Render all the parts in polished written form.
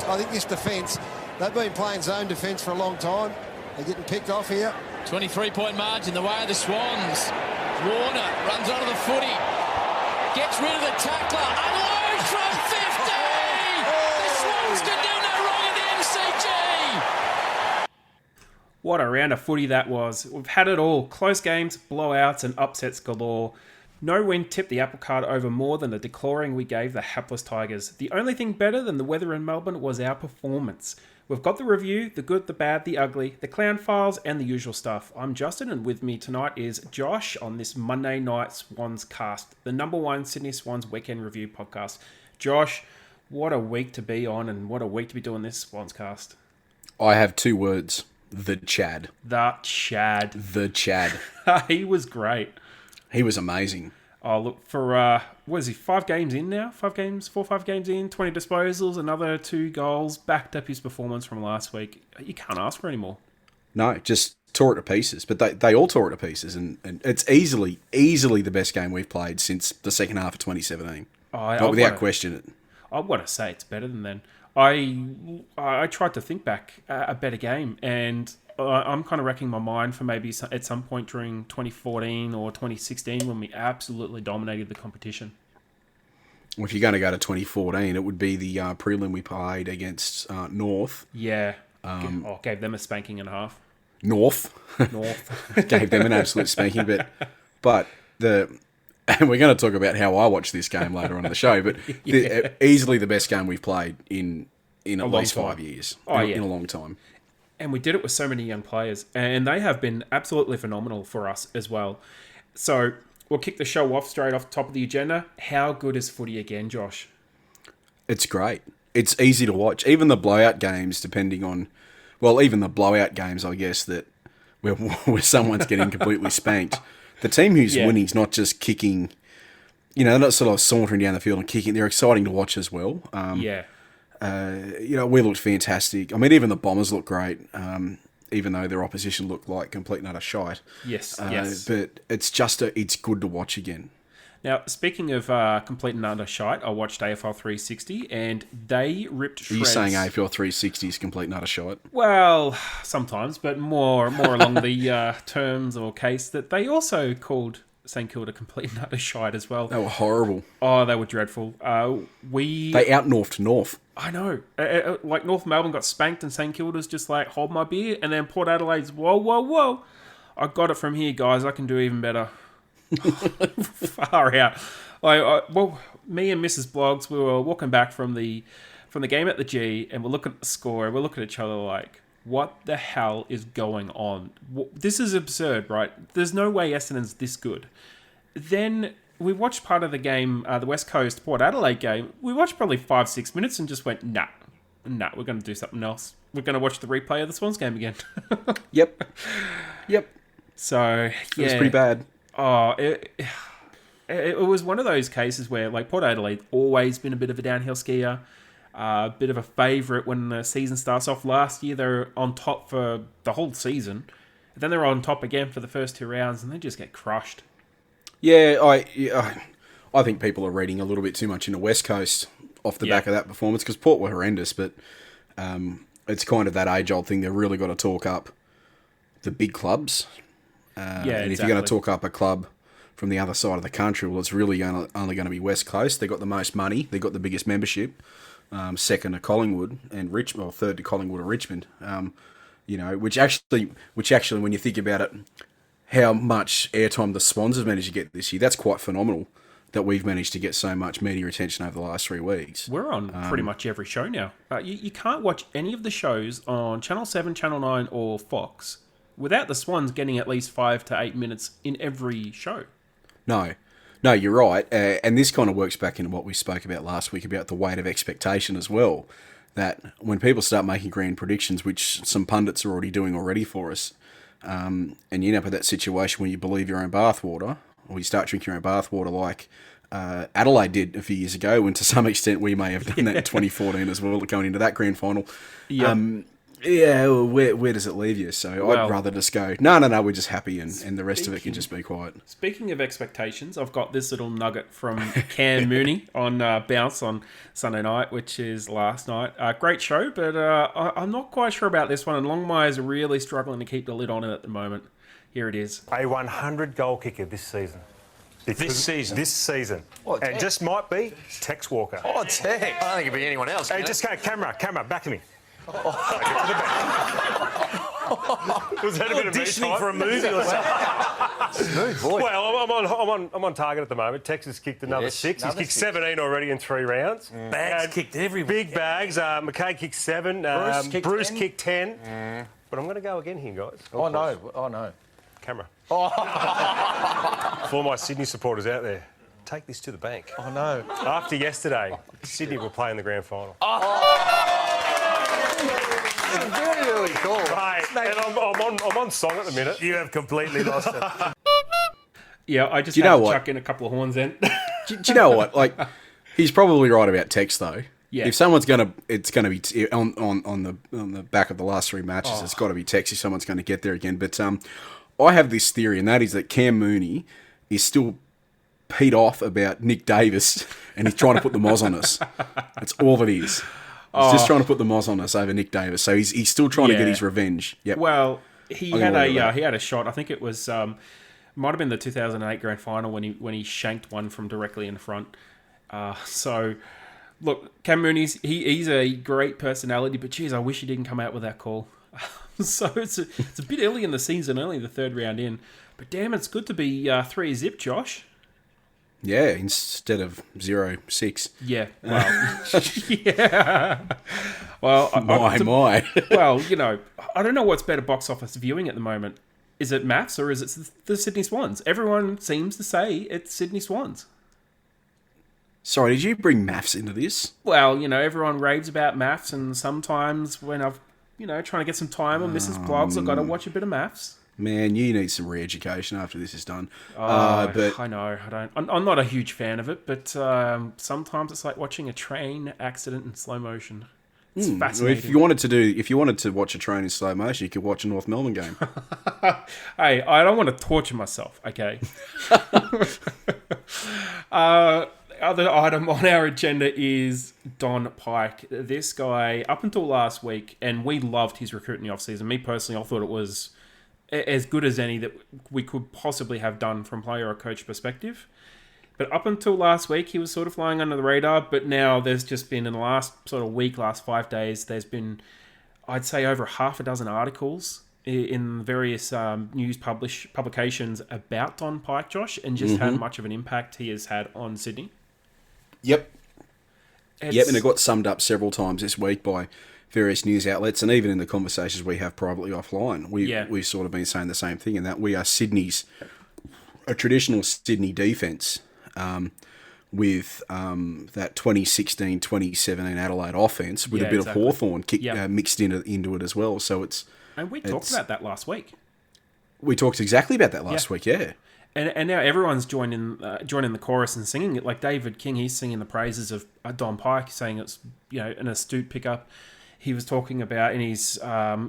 I think this defence, they've been playing zone defence for a long time. They're getting picked off here. 23-point margin the way of the Swans. Warner runs onto the footy, gets rid of the tackler, unloads from 50! The Swans can do no wrong at the MCG! What a round of footy that was. We've had it all. Close games, blowouts and upsets galore. No win tipped the apple cart over more than the declawing we gave the hapless Tigers. The only thing better than the weather in Melbourne was our performance. We've got the review, the good, the bad, the ugly, the clown files, and the usual stuff. I'm Justin, and with me tonight is Josh on this Monday night SwansCast, the #1 Sydney Swans weekend review podcast. Josh, what a week to be on, and what a week to be doing this SwansCast. I have two words. The Chad. The Chad. The Chad. He was great. He was amazing. Oh, look, for, what is he, 5 games in now? 5 games in, 20 disposals, another 2 goals, backed up his performance from last week. You can't ask for any more. No, just tore it to pieces. But they all tore it to pieces, and it's easily the best game we've played since the second half of 2017. Without question. I want to say it's better than then. I tried to think back a better game, and I'm kind of racking my mind for maybe at some point during 2014 or 2016 when we absolutely dominated the competition. Well, if you're going to go to 2014, it would be the prelim we played against North. Yeah. Gave them a spanking and a half. North. Gave them an absolute spanking. But and we're going to talk about how I watched this game later on in the show, but easily the best game we've played in at least 5 years. In a long time. And we did it with so many young players, and they have been absolutely phenomenal for us as well. So we'll kick the show off straight off the top of the agenda. How good is footy again, Josh? It's great. It's easy to watch. Even the blowout games, even the blowout games, I guess, that where someone's getting completely spanked. The team who's winning's not just kicking, they're not sort of sauntering down the field and kicking. They're exciting to watch as well. We looked fantastic. I mean, even the Bombers looked great, even though their opposition looked like complete and utter shite. Yes. But it's good to watch again. Now, speaking of complete and utter shite, I watched AFL 360, and they ripped shreds. Are you saying AFL 360 is complete and utter shite? Well, sometimes, but more along the terms or case that they also called St Kilda complete and utter shite as well. They were horrible. Oh, they were dreadful. They out-Northed North. I know. Like North Melbourne got spanked and St Kilda's just like, hold my beer. And then Port Adelaide's, whoa. I got it from here, guys. I can do even better. Far out. Me and Mrs. Blogs, we were walking back from the game at the G, and we're looking at the score, and we're looking at each other like, what the hell is going on? This is absurd, right? There's no way Essendon's this good. Then we watched part of the game, the West Coast Port Adelaide game. We watched probably 5-6 minutes and just went, nah, we're going to do something else. We're going to watch the replay of the Swans game again. Yep. So, It was pretty bad. Oh, it was one of those cases where, like, Port Adelaide always been a bit of a downhill skier, a bit of a favourite when the season starts off. Last year, they were on top for the whole season. Then they were on top again for the first 2 rounds, and they just get crushed. Yeah, I think people are reading a little bit too much into West Coast off the back of that performance, because Port were horrendous, but it's kind of that age-old thing. They've really got to talk up the big clubs. And if you're going to talk up a club from the other side of the country, well, it's really only going to be West Coast. They've got the most money. They've got the biggest membership. Second to Collingwood and third to Collingwood or Richmond. Which actually, when you think about it, how much airtime the Swans have managed to get this year, that's quite phenomenal that we've managed to get so much media attention over the last 3 weeks. We're on pretty much every show now. You can't watch any of the shows on Channel 7, Channel 9 or Fox without the Swans getting at least 5 to 8 minutes in every show. No, you're right. And this kind of works back into what we spoke about last week about the weight of expectation as well. That when people start making grand predictions, which some pundits are already for us, and you end up in that situation where you believe your own bathwater, or you start drinking your own bathwater like Adelaide did a few years ago, and to some extent we may have done that in 2014 as well, going into that grand final. Yep. Yeah, well, where does it leave you? So I'd rather just go, no, we're just happy and the rest of it can just be quiet. Speaking of expectations, I've got this little nugget from Cam Mooney on Bounce on Sunday night, which is last night. Great show, but I'm not quite sure about this one, and Longmire is really struggling to keep the lid on it at the moment. Here it is. A 100-goal kicker this season. This season. And it just might be Tex Walker. Oh, Tex. I don't think it'd be anyone else. Hey, just go, camera, back to me. Was that a bit of auditioning for a movie or something? Smooth boy. Well, I'm on target at the moment. Tex has kicked another 6. He's kicked 17 already in 3 rounds. Bags kicked everywhere. Big bags. McKay kicked 7. Bruce kicked 10. But I'm going to go again here, guys. Oh, no. Camera. For my Sydney supporters out there, take this to the bank. Oh, no. After yesterday, Sydney will play in the grand final. Very early call. Right, and I'm on song at the minute. You have completely lost it. Yeah, I just had to chuck in a couple of horns in. Do you know what? Like, he's probably right about Tex though. Yeah. If someone's it's gonna be on the back of the last 3 matches. It's got to be Tex if someone's going to get there again. But I have this theory, and that is that Cam Mooney is still peed off about Nick Davis, and he's trying to put the moz on us. That's all it is. He's just trying to put the moz on us over Nick Davis. So he's still trying to get his revenge. Yep. Well, he had a shot. I think it was might have been the 2008 grand final when he shanked one from directly in front. So look, Cam Mooney's he's a great personality, but geez, I wish he didn't come out with that call. So it's a bit early in the season, only the 3rd round in. But damn, it's good to be 3-0, Josh. Yeah, instead of 0-6. Yeah. Well, yeah. Well, My. Well, you know, I don't know what's better box office viewing at the moment. Is it maths or is it the Sydney Swans? Everyone seems to say it's Sydney Swans. Sorry, did you bring maths into this? Well, you know, everyone raves about maths, and sometimes when I've, trying to get some time on Mrs. Blogs, I've got to watch a bit of maths. Man, you need some re-education after this is done. But I know, I don't. I'm not a huge fan of it, but sometimes it's like watching a train accident in slow motion. It's fascinating. Well, if you wanted to watch a train in slow motion, you could watch a North Melbourne game. Hey, I don't want to torture myself, okay? Other item on our agenda is Don Pike. This guy, up until last week, and we loved his recruit in the offseason. Me personally, I thought it was as good as any that we could possibly have done from player or coach perspective. But up until last week, he was sort of flying under the radar. But now there's just been, in the last sort of week, last 5 days, there's been, I'd say, over half a dozen articles in various news publications about Don Pike, Josh, and just how much of an impact he has had on Sydney. Yep. And it got summed up several times this week by various news outlets, and even in the conversations we have privately offline, we've sort of been saying the same thing, in that we are a traditional Sydney defence with that 2016-2017 Adelaide offence with a bit of Hawthorn mixed into it as well. So and we talked about that last week. We talked exactly about that last week, yeah. And now everyone's joining the chorus and singing it. Like David King, he's singing the praises of Don Pike, saying it's an astute pickup. He was talking about in his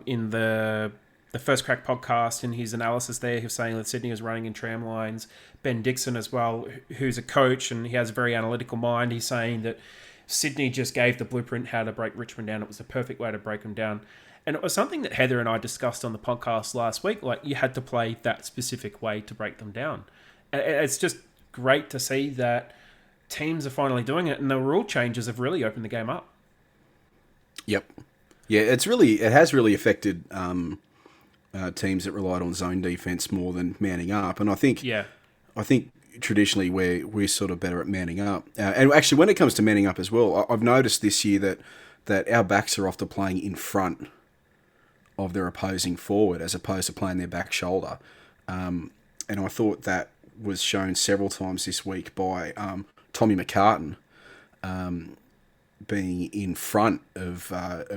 in the First Crack podcast, in his analysis there, he was saying that Sydney was running in tram lines. Ben Dixon as well, who's a coach and he has a very analytical mind. He's saying that Sydney just gave the blueprint how to break Richmond down. It was the perfect way to break them down. And it was something that Heather and I discussed on the podcast last week. Like, you had to play that specific way to break them down. And it's just great to see that teams are finally doing it, and the rule changes have really opened the game up. Yep. Yeah, it has really affected teams that relied on zone defense more than manning up. And I think traditionally we're sort of better at manning up. And actually, when it comes to manning up as well, I've noticed this year that our backs are often playing in front of their opposing forward as opposed to playing their back shoulder. And I thought that was shown several times this week by Tommy McCartan being in front of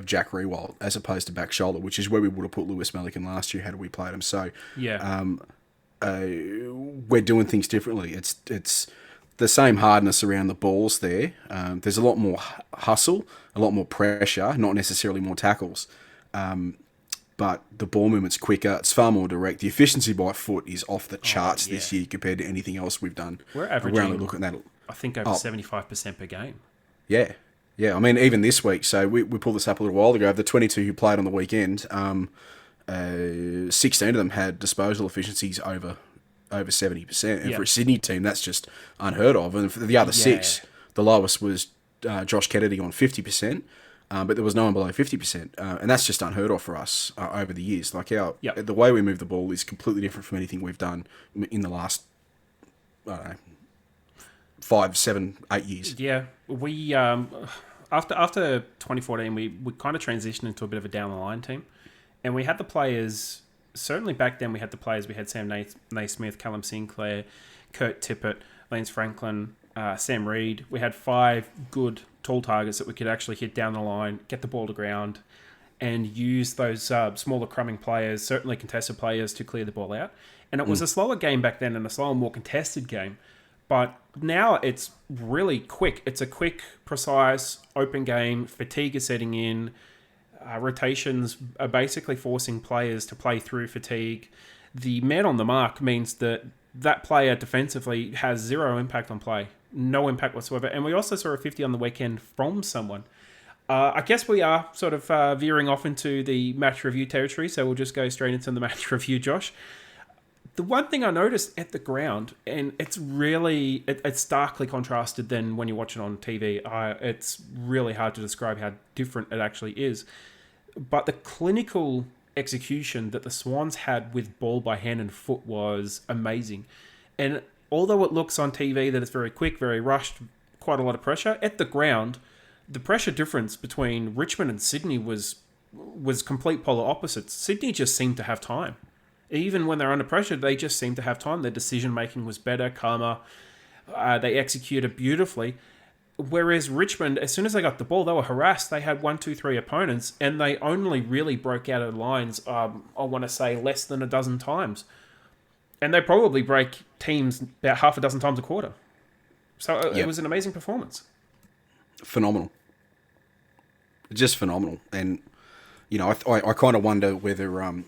Jack Rewald as opposed to back shoulder, which is where we would have put Lewis Melican last year had we played him. So we're doing things differently. It's the same hardness around the balls there. There's a lot more hustle, a lot more pressure, not necessarily more tackles. but the ball movement's quicker. It's far more direct. The efficiency by foot is off the charts this year compared to anything else we've done. We're averaging, only looking at that. I think, over 75% per game. Yeah. Yeah, I mean, even this week, so we pulled this up a little while ago, of the 22 who played on the weekend, 16 of them had disposal efficiencies over 70%. And for a Sydney team, that's just unheard of. And for the other 6, the lowest was Josh Kennedy on 50%, but there was no one below 50%. And that's just unheard of for us over the years. Like the way we move the ball is completely different from anything we've done in the last, I don't know, 5, 7, 8 years. Yeah, we after 2014, we kind of transitioned into a bit of a down the line team, and we had the players. Certainly back then, we had the players. We had Sam Naismith, Callum Sinclair, Kurt Tippett, Lance Franklin, Sam Reid. We had 5 good tall targets that we could actually hit down the line, get the ball to ground, and use those smaller crumbing players, certainly contested players, to clear the ball out. And it was a slower game back then and a slower, more contested game. But now it's really quick. It's a quick, precise, open game. Fatigue is setting in. Rotations are basically forcing players to play through fatigue. The man on the mark means that player defensively has 0 impact on play. No impact whatsoever. And we also saw a 50 on the weekend from someone. I guess we are sort of veering off into the match review territory, so we'll just go straight into the match review, Josh. The one thing I noticed at the ground, and it's really, it's starkly contrasted than when you watch it on TV. It's really hard to describe how different it actually is. But the clinical execution that the Swans had with ball by hand and foot was amazing. And although it looks on TV that it's very quick, very rushed, quite a lot of pressure, at the ground, the pressure difference between Richmond and Sydney was complete polar opposites. Sydney just seemed to have time. Even when they're under pressure, they just seem to have time. Their decision-making was better, calmer. They executed beautifully. Whereas Richmond, as soon as they got the ball, they were harassed. They had 1, 2, 3 opponents, and they only really broke out of lines, I want to say, less than a dozen times. And they probably break teams about half a dozen times a quarter. So it was an amazing performance. Phenomenal. Just phenomenal. And, you know, I kind of wonder whether... on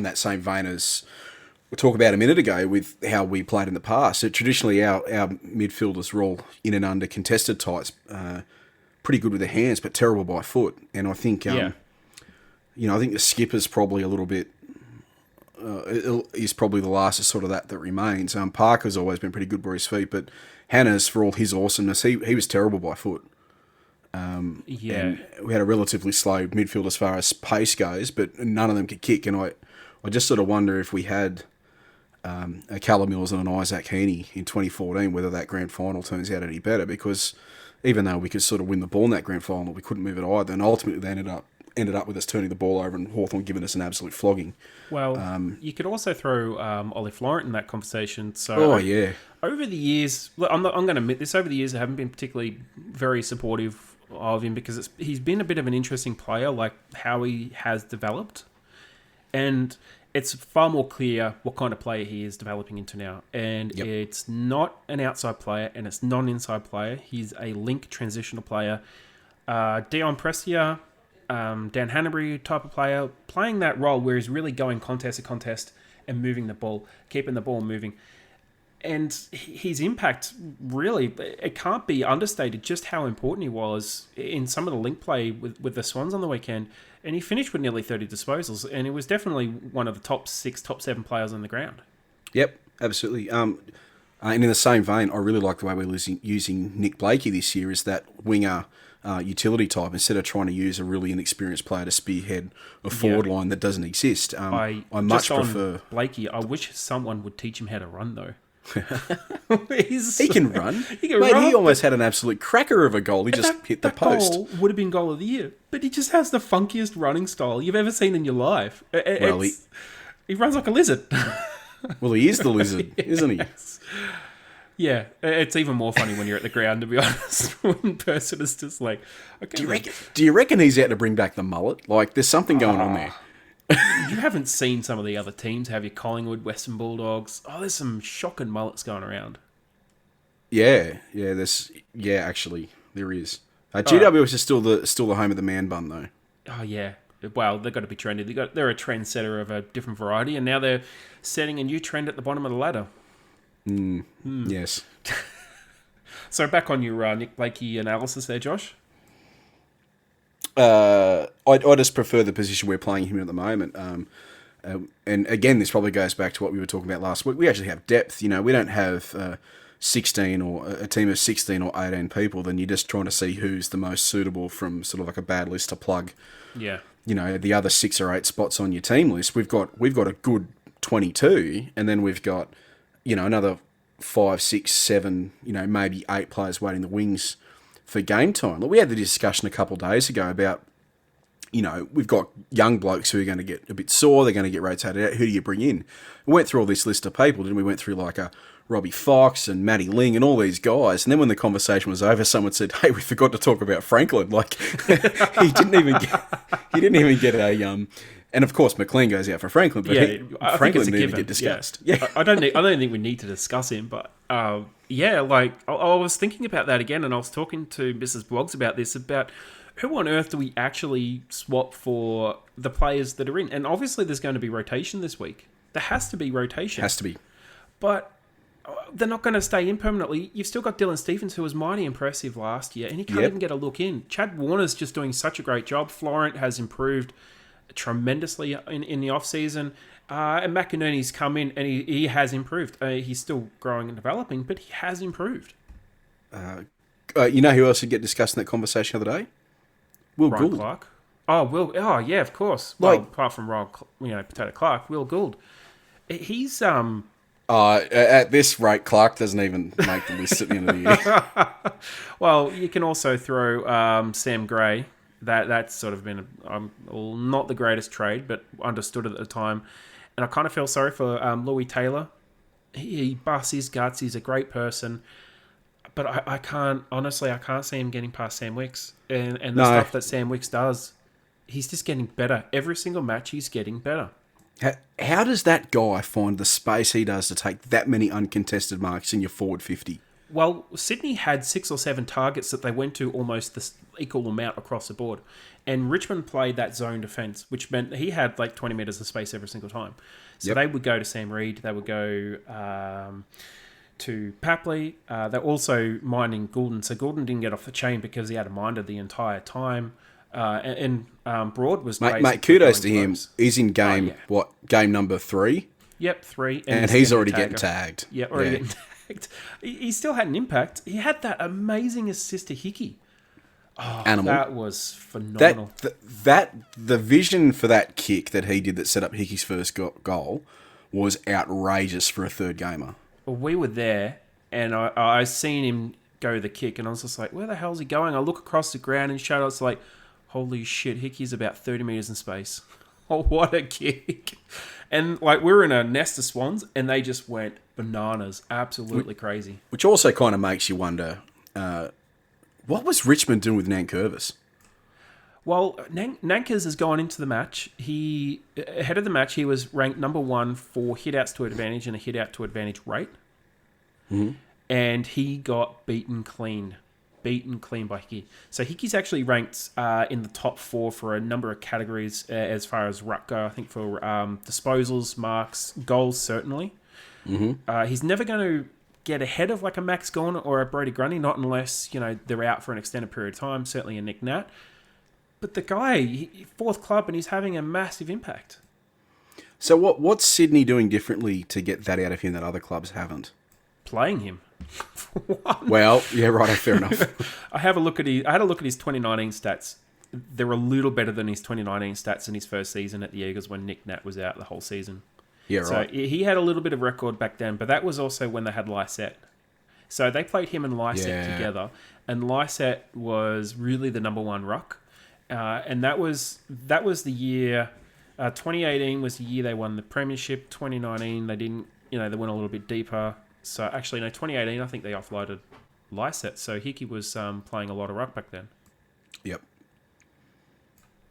that same vein as we talked about a minute ago with how we played in the past. So traditionally, our midfielders were all in and under contested tights, pretty good with their hands, but terrible by foot. And I think, I think the skipper's probably a little bit, is probably the last of sort of that remains. Parker's always been pretty good by his feet, but Hannah's, for all his awesomeness, he was terrible by foot. And we had a relatively slow midfield as far as pace goes, but none of them could kick. And I just sort of wonder if we had a Callum Mills and an Isaac Heaney in 2014, whether that grand final turns out any better, because even though we could sort of win the ball in that grand final, we couldn't move it either. And ultimately they ended up with us turning the ball over and Hawthorn giving us an absolute flogging. Well, you could also throw Ollie Florent in that conversation. So over the years, I'm going to admit this, over the years I haven't been particularly very supportive of him because he's been a bit of an interesting player, like how he has developed. And it's far more clear what kind of player he is developing into now. And it's not an outside player and it's not an inside player. He's a link transitional player. Dion Prestia, Dan Hanbury type of player, playing that role where he's really going contest to contest and moving the ball, keeping the ball moving. And his impact, really, it can't be understated just how important he was in some of the link play with the Swans on the weekend. And he finished with nearly 30 disposals, and he was definitely one of the top 6, top 7 players on the ground. Yep, absolutely. And in the same vein, I really like the way we're using Nick Blakey this year as that winger utility type, instead of trying to use a really inexperienced player to spearhead a forward line that doesn't exist. I much prefer... Blakey, I wish someone would teach him how to run, though. He can run. He almost had an absolute cracker of a goal. He just hit the post. Goal would have been goal of the year, but he just has the funkiest running style you've ever seen in your life. He runs like a lizard. Well, he is the lizard, isn't he? Yes. Yeah, it's even more funny when you're at the ground, to be honest. One person is just like, okay. Do you reckon he's out to bring back the mullet? Like, there's something going on there. You haven't seen some of the other teams, have you? Collingwood, Western Bulldogs. Oh, there's some shocking mullets going around. Actually, there is. GWS is still the home of the man bun, though. Oh yeah, well, they've got to be trendy. They're a trendsetter of a different variety, and now they're setting a new trend at the bottom of the ladder. Yes. So back on your Nick Blakey analysis there, Josh. I just prefer the position we're playing him in at the moment. And again, this probably goes back to what we were talking about last week. We actually have depth. You know, we don't have 16 or a team of 16 or 18 people. Then you're just trying to see who's the most suitable from sort of like a bad list to plug. Yeah. You know, the other 6 or 8 spots on your team list. We've got a good 22, and then we've got, you know, another 5, 6, 7, you know, maybe 8 players waiting the wings for game time. Look, we had the discussion a couple of days ago about, you know, we've got young blokes who are going to get a bit sore. They're going to get rotated out. Who do you bring in? We went through all this list of people, didn't we? We went through like a Robbie Fox and Matty Ling and all these guys. And then when the conversation was over, someone said, "Hey, we forgot to talk about Franklin." Like he didn't even get a And of course, McLean goes out for Franklin, but Franklin didn't even get discussed. Yeah. I don't think we need to discuss him, but like I was thinking about that again, and I was talking to Mrs. Blogs about this, about who on earth do we actually swap for the players that are in? And obviously, there's going to be rotation this week. There has to be rotation. Has to be, but they're not going to stay in permanently. You've still got Dylan Stephens, who was mighty impressive last year, and he can't even get a look in. Chad Warner's just doing such a great job. Florent has improved tremendously in the off-season. And McInerney's come in, and he has improved. He's still growing and developing, but he has improved. You know who else would get discussed in that conversation the other day? Will Ryan Gould. Clark. Oh, yeah, of course. Like, well, apart from Potato Clark, Will Gould. He's at this rate, Clark doesn't even make the list at the end of the year. Well, you can also throw Sam Gray. That's sort of been not the greatest trade, but understood at the time. And I kind of feel sorry for Louis Taylor. He busts his guts. He's a great person. But I can't see him getting past Sam Wicks. And the stuff that Sam Wicks does, he's just getting better. Every single match, he's getting better. How does that guy find the space he does to take that many uncontested marks in your forward 50? Well, Sydney had 6 or 7 targets that they went to almost the equal amount across the board. And Richmond played that zone defence, which meant he had like 20 metres of space every single time. So they would go to Sam Reid. They would go to Papley. They're also minding Goulden. So Goulden didn't get off the chain because he had a minder the entire time. And Broad was mate, kudos to him. He's in game, game number 3? Yep, 3. And he's already getting tagged. Yep, already getting tagged. He still had an impact. He had that amazing assist to Hickey. Oh, Animal. That was phenomenal. The vision for that kick that he did that set up Hickey's first goal was outrageous for a third gamer. Well, we were there, and I seen him go the kick, and I was just like, where the hell's he going? I look across the ground and shout, it's like, holy shit, Hickey's about 30 metres in space. Oh, what a kick. And like we were in a nest of swans, and they just went bananas. Absolutely crazy. Which also kind of makes you wonder, what was Richmond doing with Nankervis? Well, Nankers has gone into the match. Ahead of the match, he was ranked number 1 for hit-outs to advantage and a hit-out to advantage rate. Mm-hmm. And he got beaten clean by Hickey. So Hickey's actually ranked in the top 4 for a number of categories as far as ruck go. I think for disposals, marks, goals, certainly. Mm-hmm. He's never going to get ahead of like a Max Gawn or a Brody Grundy, not unless they're out for an extended period of time. Certainly a Nick Nat. But the guy, 4th club, and he's having a massive impact. So what's Sydney doing differently to get that out of him that other clubs haven't? Playing him. Well, yeah, right, fair enough. I had a look at his 2019 stats. They're a little better than his 2019 stats in his first season at the Eagles when Nick Nat was out the whole season. Yeah, right. So he had a little bit of record back then, but that was also when they had Lysette. So they played him and Lysette together, and Lysette was really the number 1 ruck. And that was the year. 2018 was the year they won the premiership. 2019 they didn't. They went a little bit deeper. So actually, no, 2018 I think they offloaded Lysette. So Hickey was playing a lot of ruck back then. Yep.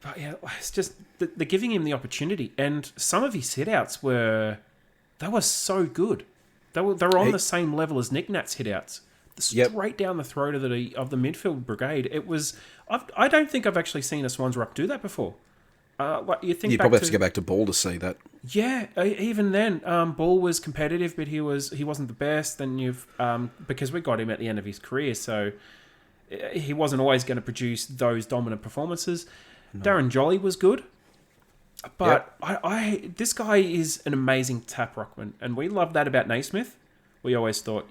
But yeah, it's just they're giving him the opportunity, and some of his hit-outs were so good. They were on the same level as Nick Nat's hit-outs. Straight down the throat of the midfield brigade. It was. I don't think I've actually seen a Swans ruck do that before. Like you think You'd probably have to go back to Ball to see that. Yeah, even then, Ball was competitive, but he wasn't the best. And because we got him at the end of his career, so he wasn't always going to produce those dominant performances. No. Darren Jolly was good, but this guy is an amazing tap ruckman, and we love that about Naismith. We always thought,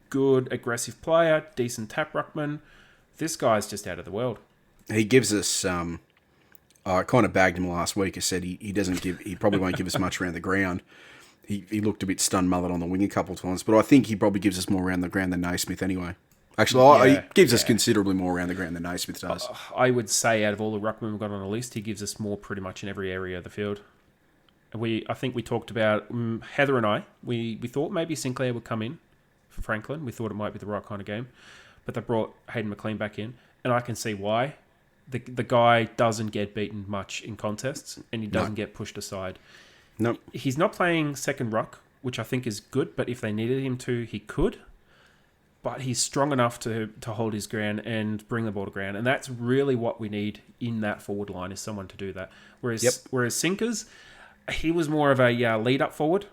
good, aggressive player, decent tap ruckman. This guy's just out of the world. He gives us. I kind of bagged him last week. I said he probably won't give us much around the ground. He looked a bit stun mullet on the wing a couple of times, but I think he probably gives us more around the ground than Naismith anyway. Actually, he gives us considerably more around the ground than Naismith does. I would say out of all the ruckmen we've got on the list, he gives us more pretty much in every area of the field. I think we talked about Heather and I. We thought maybe Sinclair would come in for Franklin. We thought it might be the right kind of game, but they brought Hayden McLean back in, and I can see why. The guy doesn't get beaten much in contests, and he doesn't get pushed aside. Nope. He's not playing second ruck, which I think is good, but if they needed him to, he could. But he's strong enough to hold his ground and bring the ball to ground, and that's really what we need in that forward line, is someone to do that. Whereas Sinkers, he was more of a lead-up forward.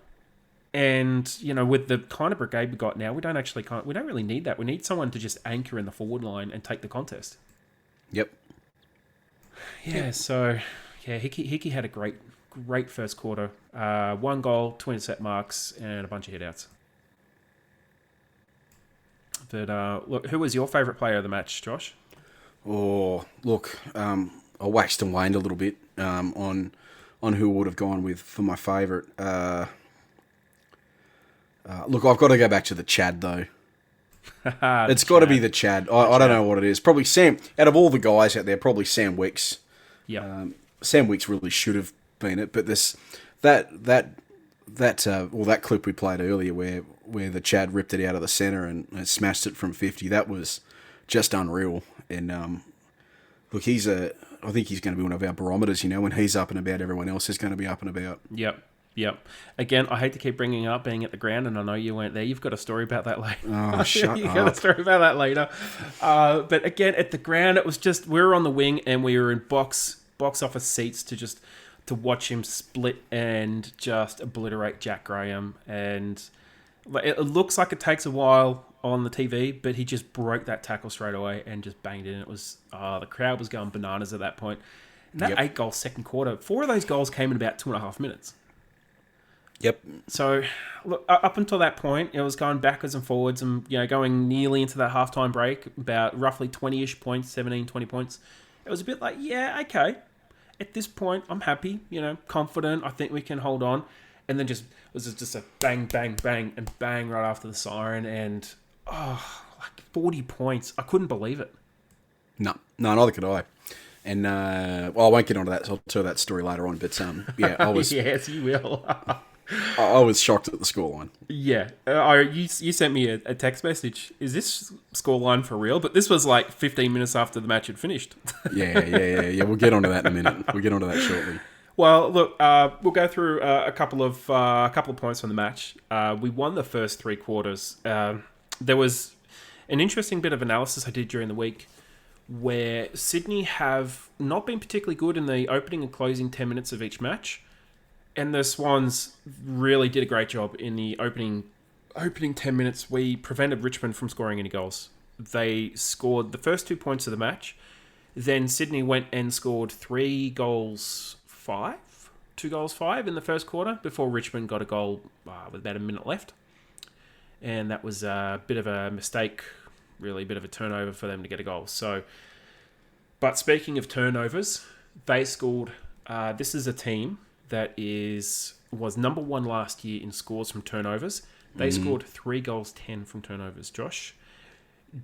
And, with the kind of brigade we got now, we don't really need that. We need someone to just anchor in the forward line and take the contest. Yep. Yeah, so Hickey had a great first quarter. 1 goal, 20 set marks, and a bunch of hitouts. But look, who was your favourite player of the match, Josh? Oh, look, I waxed and waned a little bit on who I would have gone with for my favourite. Look, I've got to go back to the Chad though. It's got to be the Chad. I don't know what it is. Probably Sam. Out of all the guys out there, probably Sam Wicks. Yeah. Sam Wicks really should have been it, but that clip we played earlier where the Chad ripped it out of the centre and smashed it from 50, that was just unreal. And look, I think he's going to be one of our barometers. When he's up and about, everyone else is going to be up and about. Yep. Again, I hate to keep bringing up being at the ground, and I know you weren't there. You've got a story about that later. Oh, shut up. You've got a story about that later. But again, at the ground, it was just, we were on the wing and we were in box office seats to watch him split and just obliterate Jack Graham. And it looks like it takes a while on the TV, but he just broke that tackle straight away and just banged it in. It was, the crowd was going bananas at that point. And that 8-goal second quarter, 4 of those goals came in about 2.5 minutes. Yep. So, look, up until that point, it was going backwards and forwards and, going nearly into that halftime break, about roughly 20-ish points, 17, 20 points. It was a bit like, okay. At this point, I'm happy, confident. I think we can hold on. And then it was just a bang, bang, bang, and bang right after the siren. And, like 40 points. I couldn't believe it. No, neither could I. And, I won't get onto that. So I'll tell that story later on. But, I was... Yes, you will. I was shocked at the scoreline. Yeah. You sent me a text message. Is this scoreline for real? But this was like 15 minutes after the match had finished. Yeah. We'll get onto that in a minute. We'll get onto that shortly. Well, look, we'll go through a couple of points from the match. We won the first 3 quarters. There was an interesting bit of analysis I did during the week where Sydney have not been particularly good in the opening and closing 10 minutes of each match. And the Swans really did a great job in the opening 10 minutes. We prevented Richmond from scoring any goals. They scored the first 2 points of the match. Then Sydney went and scored 2 goals 5 in the first quarter before Richmond got a goal with about a minute left. And that was a bit of a mistake, really a bit of a turnover for them to get a goal. But speaking of turnovers, they scored. This is a team that was number 1 last year in scores from turnovers. They scored 3 goals 10 from turnovers. Josh,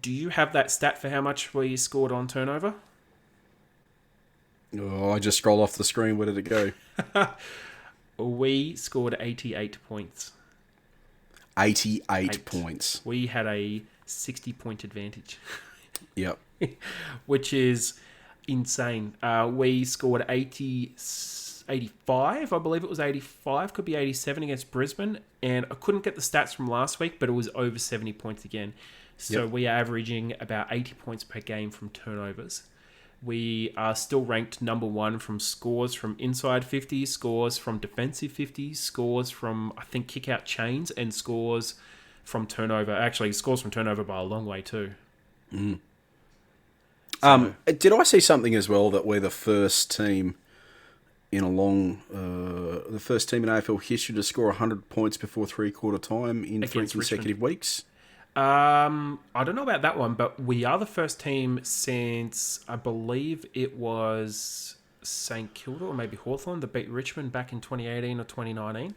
do you have that stat for how much we scored on turnover? Oh, I just scrolled off the screen. Where did it go? We scored 88 points. 88 points. We had a 60-point advantage. Yep. Which is insane. We scored 85, I believe it was 85, could be 87 against Brisbane, and I couldn't get the stats from last week, but it was over 70 points again. So we are averaging about 80 points per game from turnovers. We are still ranked number 1 from scores from inside 50, scores from defensive 50, scores from, I think, kick-out chains, and scores from turnover. Actually, scores from turnover by a long way too. Did I see something as well that we're the first team in the first team in AFL history to score 100 points before three-quarter time in Against 3 consecutive weeks? I don't know about that one, but we are the first team since, I believe it was St Kilda or maybe Hawthorn that beat Richmond back in 2018 or 2019.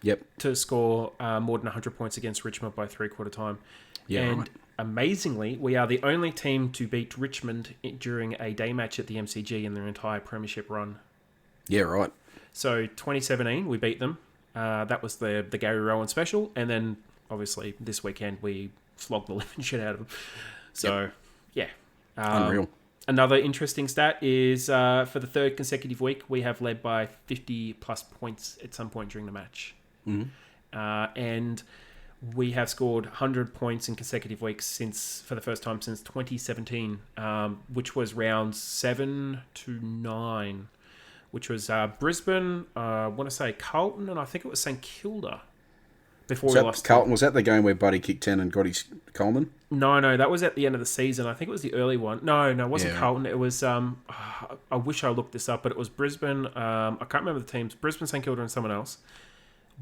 Yep. To score more than 100 points against Richmond by three-quarter time. Yeah, and right. Amazingly, we are the only team to beat Richmond during a day match at the MCG in their entire premiership run. Yeah, right. So 2017, we beat them. That was the Gary Rowan special. And then, obviously, this weekend, we flogged the living shit out of them. So, yeah. Unreal. Another interesting stat is for the third consecutive week, we have led by 50-plus points at some point during the match. Mm-hmm. And we have scored 100 points in consecutive weeks for the first time since 2017, which was rounds 7 to 9, which was Brisbane, I want to say Carlton, and I think it was St Kilda before we lost. Carlton, was that the game where Buddy kicked 10 and got his Coleman? No, that was at the end of the season. I think it was the early one. No, it wasn't Carlton. It was, I wish I looked this up, but it was Brisbane. I can't remember the teams. Brisbane, St Kilda, and someone else.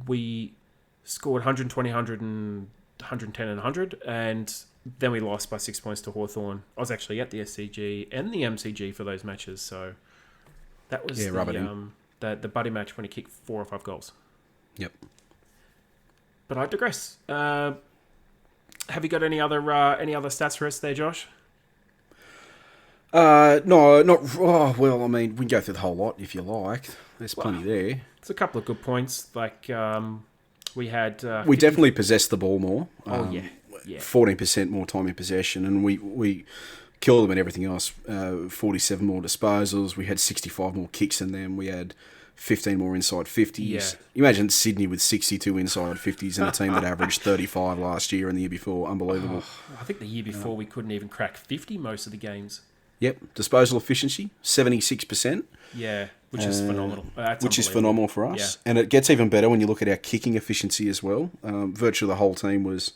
We scored 120, 100, and 110 and 100, and then we lost by 6 points to Hawthorn. I was actually at the SCG and the MCG for those matches, so that was the buddy match when he kicked 4 or 5 goals. Yep. But I digress. Have you got any other stats for us there, Josh? No, not. Oh, well, I mean, we can go through the whole lot if you like. There's plenty there. It's a couple of good points. Like we had. We definitely possessed the ball more. Yeah. 14% more time in possession, and we killed them and everything else. 47 more disposals. We had 65 more kicks than them. We had 15 more inside 50s. Yeah. Imagine Sydney with 62 inside 50s and a team that averaged 35 last year and the year before. Unbelievable. I think the year before we couldn't even crack 50 most of the games. Yep. Disposal efficiency, 76%. Yeah, which is phenomenal. Which is phenomenal for us. Yeah. And it gets even better when you look at our kicking efficiency as well. Virtually the whole team was,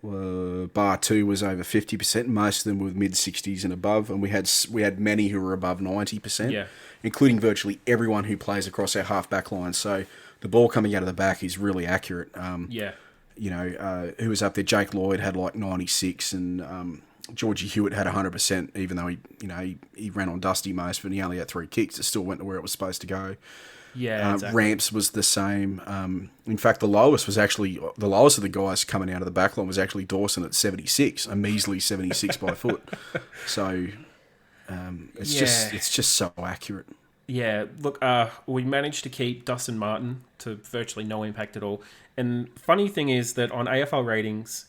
bar 2 was over 50%. Most of them were mid-60s and above. And we had many who were above 90%, including virtually everyone who plays across our half-back line. So the ball coming out of the back is really accurate. Who was up there? Jake Lloyd had like 96 and... Georgie Hewitt had 100%, even though he ran on dusty most, but he only had 3 kicks. It still went to where it was supposed to go. Yeah, exactly. Ramps was the same. In fact, the lowest of the guys coming out of the back line was actually Dawson at 76, a measly 76 by foot. So it's just so accurate. Yeah, look, we managed to keep Dustin Martin to virtually no impact at all. And funny thing is that on AFL ratings.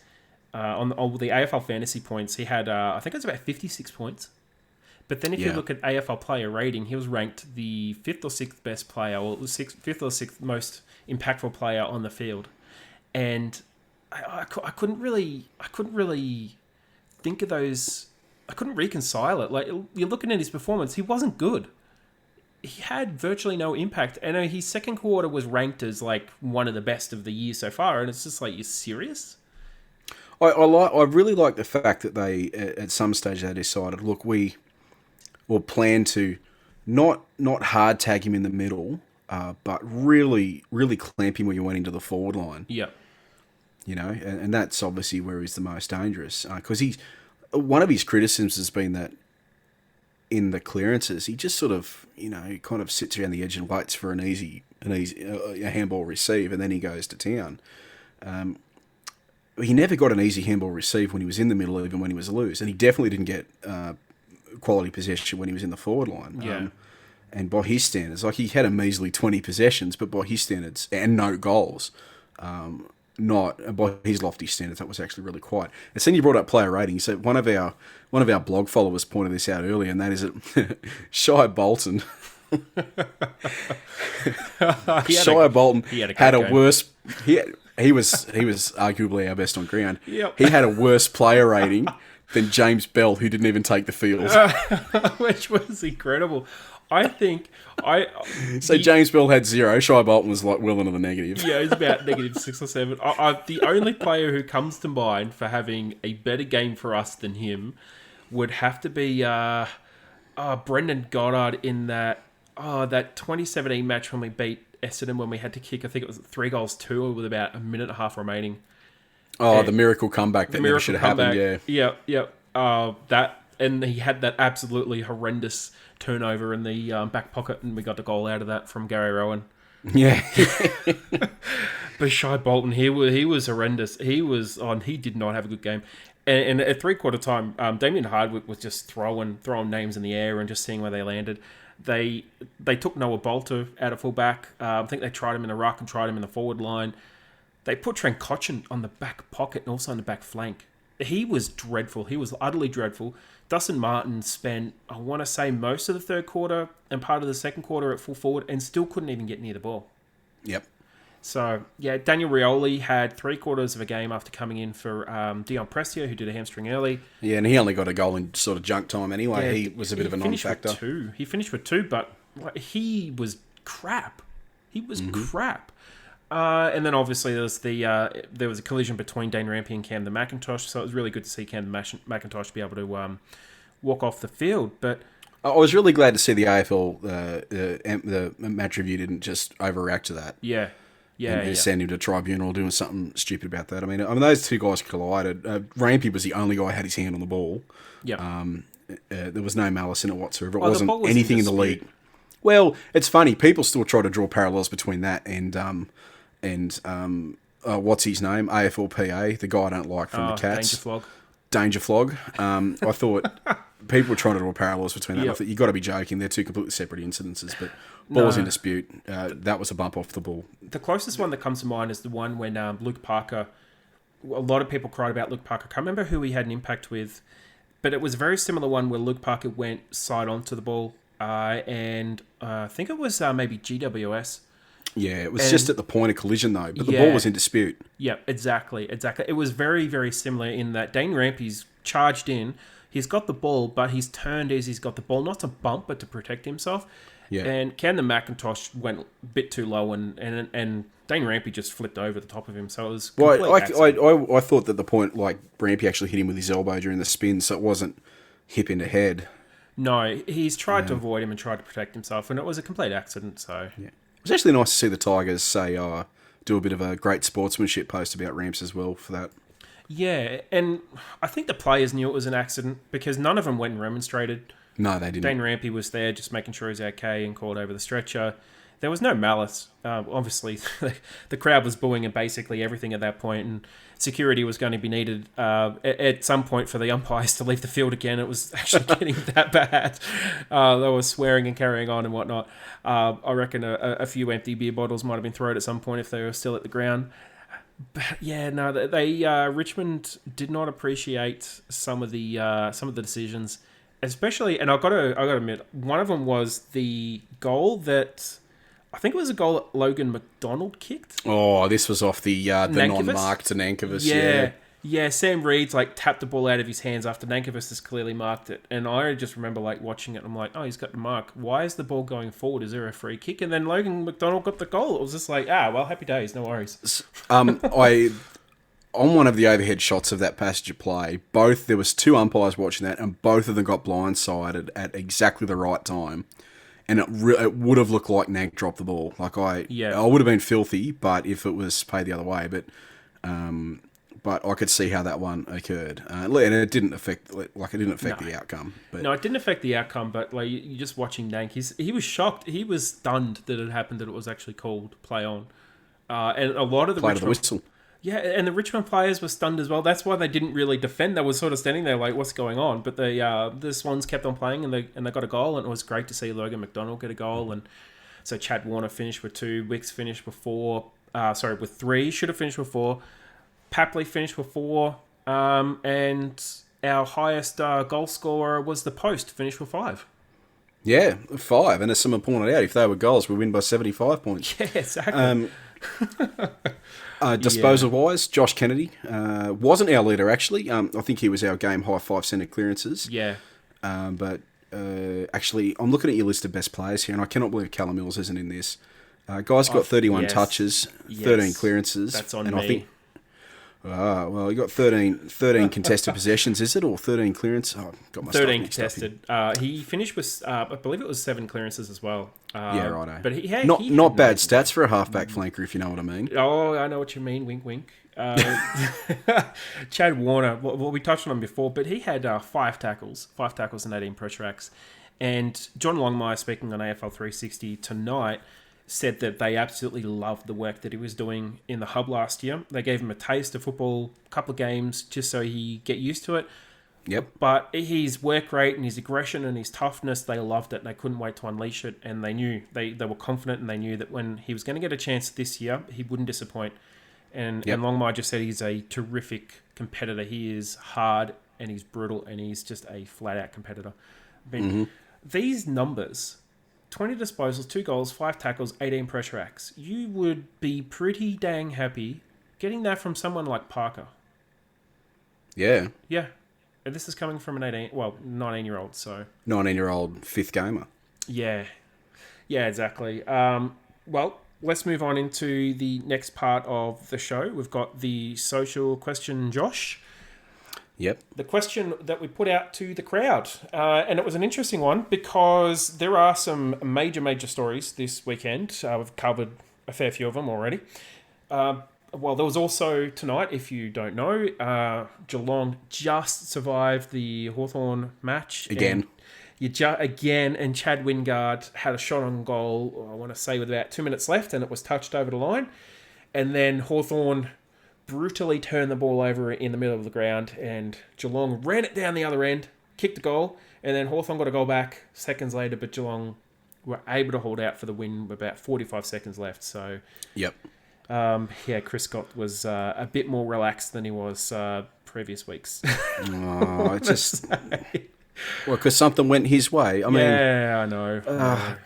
On the AFL fantasy points, he had, I think it was about 56 points. But then if you look at AFL player rating, he was ranked the 5th or 6th best player, or 5th or 6th most impactful player on the field. And I couldn't really think of those. I couldn't reconcile it. Like, you're looking at his performance, he wasn't good. He had virtually no impact. And his second quarter was ranked as like one of the best of the year so far. And it's just like, you're serious? I really like the fact that they, at some stage, they decided, look, we will plan to not hard tag him in the middle, but really, really clamp him when you went into the forward line. Yeah. And that's obviously where he's the most dangerous. Because one of his criticisms has been that in the clearances, he just sort of, kind of sits around the edge and waits for a handball receive, and then he goes to town. He never got an easy handball receive when he was in the middle, even when he was loose. And he definitely didn't get quality possession when he was in the forward line. Yeah. And by his standards, like he had a measly 20 possessions, but by his standards, and no goals, not by his lofty standards, that was actually really quiet. And then you brought up player ratings. So one of our blog followers pointed this out earlier, and that is that Shai Bolton. Shai Bolton had a worse. He was arguably our best on ground. Yep. He had a worse player rating than James Bell, who didn't even take the field. Which was incredible. I think James Bell had 0. Shai Bolton was like well into the negative. Yeah, he's about -6 or 7. The only player who comes to mind for having a better game for us than him would have to be Brendan Goddard in that 2017 match when we beat Essendon when we had to kick, I think it was 3-2 with about a minute and a half remaining. Oh, the miracle comeback that never should have happened, yeah. That, and he had that absolutely horrendous turnover in the back pocket, and we got the goal out of that from Gary Rowan. Yeah. But Shai Bolton, he was horrendous. He did not have a good game. And at 3/4 time, Damien Hardwick was just throwing names in the air and just seeing where they landed. They took Noah Bolter out of fullback. I think they tried him in the ruck and tried him in the forward line. They put Trent Cotchin on the back pocket and also on the back flank. He was dreadful. He was utterly dreadful. Dustin Martin spent, I want to say, most of the third quarter and part of the second quarter at full forward and still couldn't even get near the ball. Yep. So, yeah, Daniel Rioli had 3/4 of a game after coming in for Dion Prestia, who did a hamstring early. Yeah, and he only got a goal in sort of junk time anyway. Yeah, he was a bit of a non-factor. He finished with 2, but he was crap. He was crap. And then obviously there was a collision between Dane Rampy and Cam the McIntosh, so it was really good to see Cam the McIntosh be able to walk off the field. But I was really glad to see the AFL, the match review didn't just overreact to that. Yeah. And send him to tribunal doing something stupid about that. I mean, those two guys collided. Rampy was the only guy who had his hand on the ball. Yeah. There was no malice in it whatsoever. It the wasn't ball was anything in the league. Well, it's funny. People still try to draw parallels between that and what's his name? AFLPA, the guy I don't like from the Cats. Danger Flog. I thought people were trying to draw parallels between that. Yep. I thought, you got to be joking. They're two completely separate incidences. But ball was in dispute. That was a bump off the ball. The closest one that comes to mind is the one when Luke Parker. A lot of people cried about Luke Parker. I can't remember who he had an impact with, but it was a very similar one where Luke Parker went side onto the ball, and I think it was maybe GWS. Yeah, it was just at the point of collision, though. But the ball was in dispute. Yeah, exactly. It was very, very similar in that Dane Rampy's charged in. He's got the ball, but he's turned as he's got the ball, not to bump, but to protect himself. Yeah. And Camden McIntosh went a bit too low, and Dane Rampy just flipped over the top of him. So it was I thought that the point, like, Rampy actually hit him with his elbow during the spin, so it wasn't hip into head. No, he's tried to avoid him and tried to protect himself, and it was a complete accident. So yeah. It was actually nice to see the Tigers say, do a bit of a great sportsmanship post about Ramps as well for that. Yeah, and I think the players knew it was an accident because none of them went and remonstrated. No, they didn't. Dane Rampy was there just making sure he's okay and called over the stretcher. There was no malice. Obviously, the crowd was booing and basically everything at that point, and security was going to be needed at some point for the umpires to leave the field again. It was actually getting that bad. They were swearing and carrying on and whatnot. I reckon a few empty beer bottles might have been thrown at some point if they were still at the ground. But yeah, no, they Richmond did not appreciate some of the decisions, especially. And I've got to admit, one of them was the goal that. I think it was a goal that Logan McDonald kicked. Oh, this was off the non-marked to Nankervis. Yeah. Sam Reed's tapped the ball out of his hands after Nankervis has clearly marked it, and I just remember watching it. And I'm like, oh, he's got the mark. Why is the ball going forward? Is there a free kick? And then Logan McDonald got the goal. It was just well, happy days, no worries. On one of the overhead shots of that passage of play, there was two umpires watching that, and both of them got blindsided at exactly the right time. And it would have looked like Nank dropped the ball. I would have been filthy, but if it was paid the other way, but I could see how that one occurred, and it didn't affect the outcome. But. No, it didn't affect the outcome. But you're just watching Nank. He was shocked. He was stunned that it happened. That it was actually called play on, and a lot of the play to the whistle. Yeah, and the Richmond players were stunned as well. That's why they didn't really defend. They were sort of standing there like, what's going on? But the Swans kept on playing, and they got a goal, and it was great to see Logan McDonald get a goal. And so Chad Warner finished with 2, Wicks finished with 3, should have finished with 4. Papley finished with 4, and our highest goal scorer was the Post, finished with 5. Yeah, 5, and as someone pointed out, if they were goals, we win by 75 points. Yeah, exactly. Disposal-wise, Josh Kennedy wasn't our leader, actually. I think he was our game-high 5 centre clearances. Yeah. But actually, I'm looking at your list of best players here, and I cannot believe Callum Mills isn't in this. Guy's got 31 touches, 13 clearances. That's on and me. I think, well, you got 13 contested possessions, is it? Or 13 clearance? Oh, got my 13 stuff mixed up contested. He finished with, I believe it was 7 clearances as well. Yeah, righto. But he had not bad stats for a halfback flanker, if you know what I mean. Oh, I know what you mean. Wink, wink. Chad Warner, well, we touched on him before, but he had 5 tackles and 18 pressure acts. And John Longmire, speaking on AFL 360 tonight, said that they absolutely loved the work that he was doing in the hub last year. They gave him a taste of football, a couple of games, just so he get used to it. Yep. But his work rate and his aggression and his toughness, they loved it. And they couldn't wait to unleash it. And they knew, they were confident, and they knew that when he was going to get a chance this year, he wouldn't disappoint. And Longmire just said he's a terrific competitor. He is hard and he's brutal and he's just a flat-out competitor. I mean, these numbers, 20 disposals, 2 goals, 5 tackles, 18 pressure acts, you would be pretty dang happy getting that from someone like Parker. Yeah. Yeah. And this is coming from an 19-year-old, so... 19-year-old fifth gamer. Yeah. Yeah, exactly. Well, let's move on into the next part of the show. We've got the social question, Josh. Yep. The question that we put out to the crowd. And it was an interesting one because there are some major stories this weekend. We've covered a fair few of them already. Well, there was also tonight, if you don't know, Geelong just survived the Hawthorn match. Again. And Chad Wingard had a shot on goal, I want to say with about 2 minutes left, and it was touched over the line. And then Hawthorn brutally turned the ball over in the middle of the ground, and Geelong ran it down the other end, kicked the goal, and then Hawthorn got a goal back seconds later, but Geelong were able to hold out for the win with about 45 seconds left. So, yep. Chris Scott was a bit more relaxed than he was previous weeks. Oh, it's just... Well, because something went his way. I mean... Yeah, I know.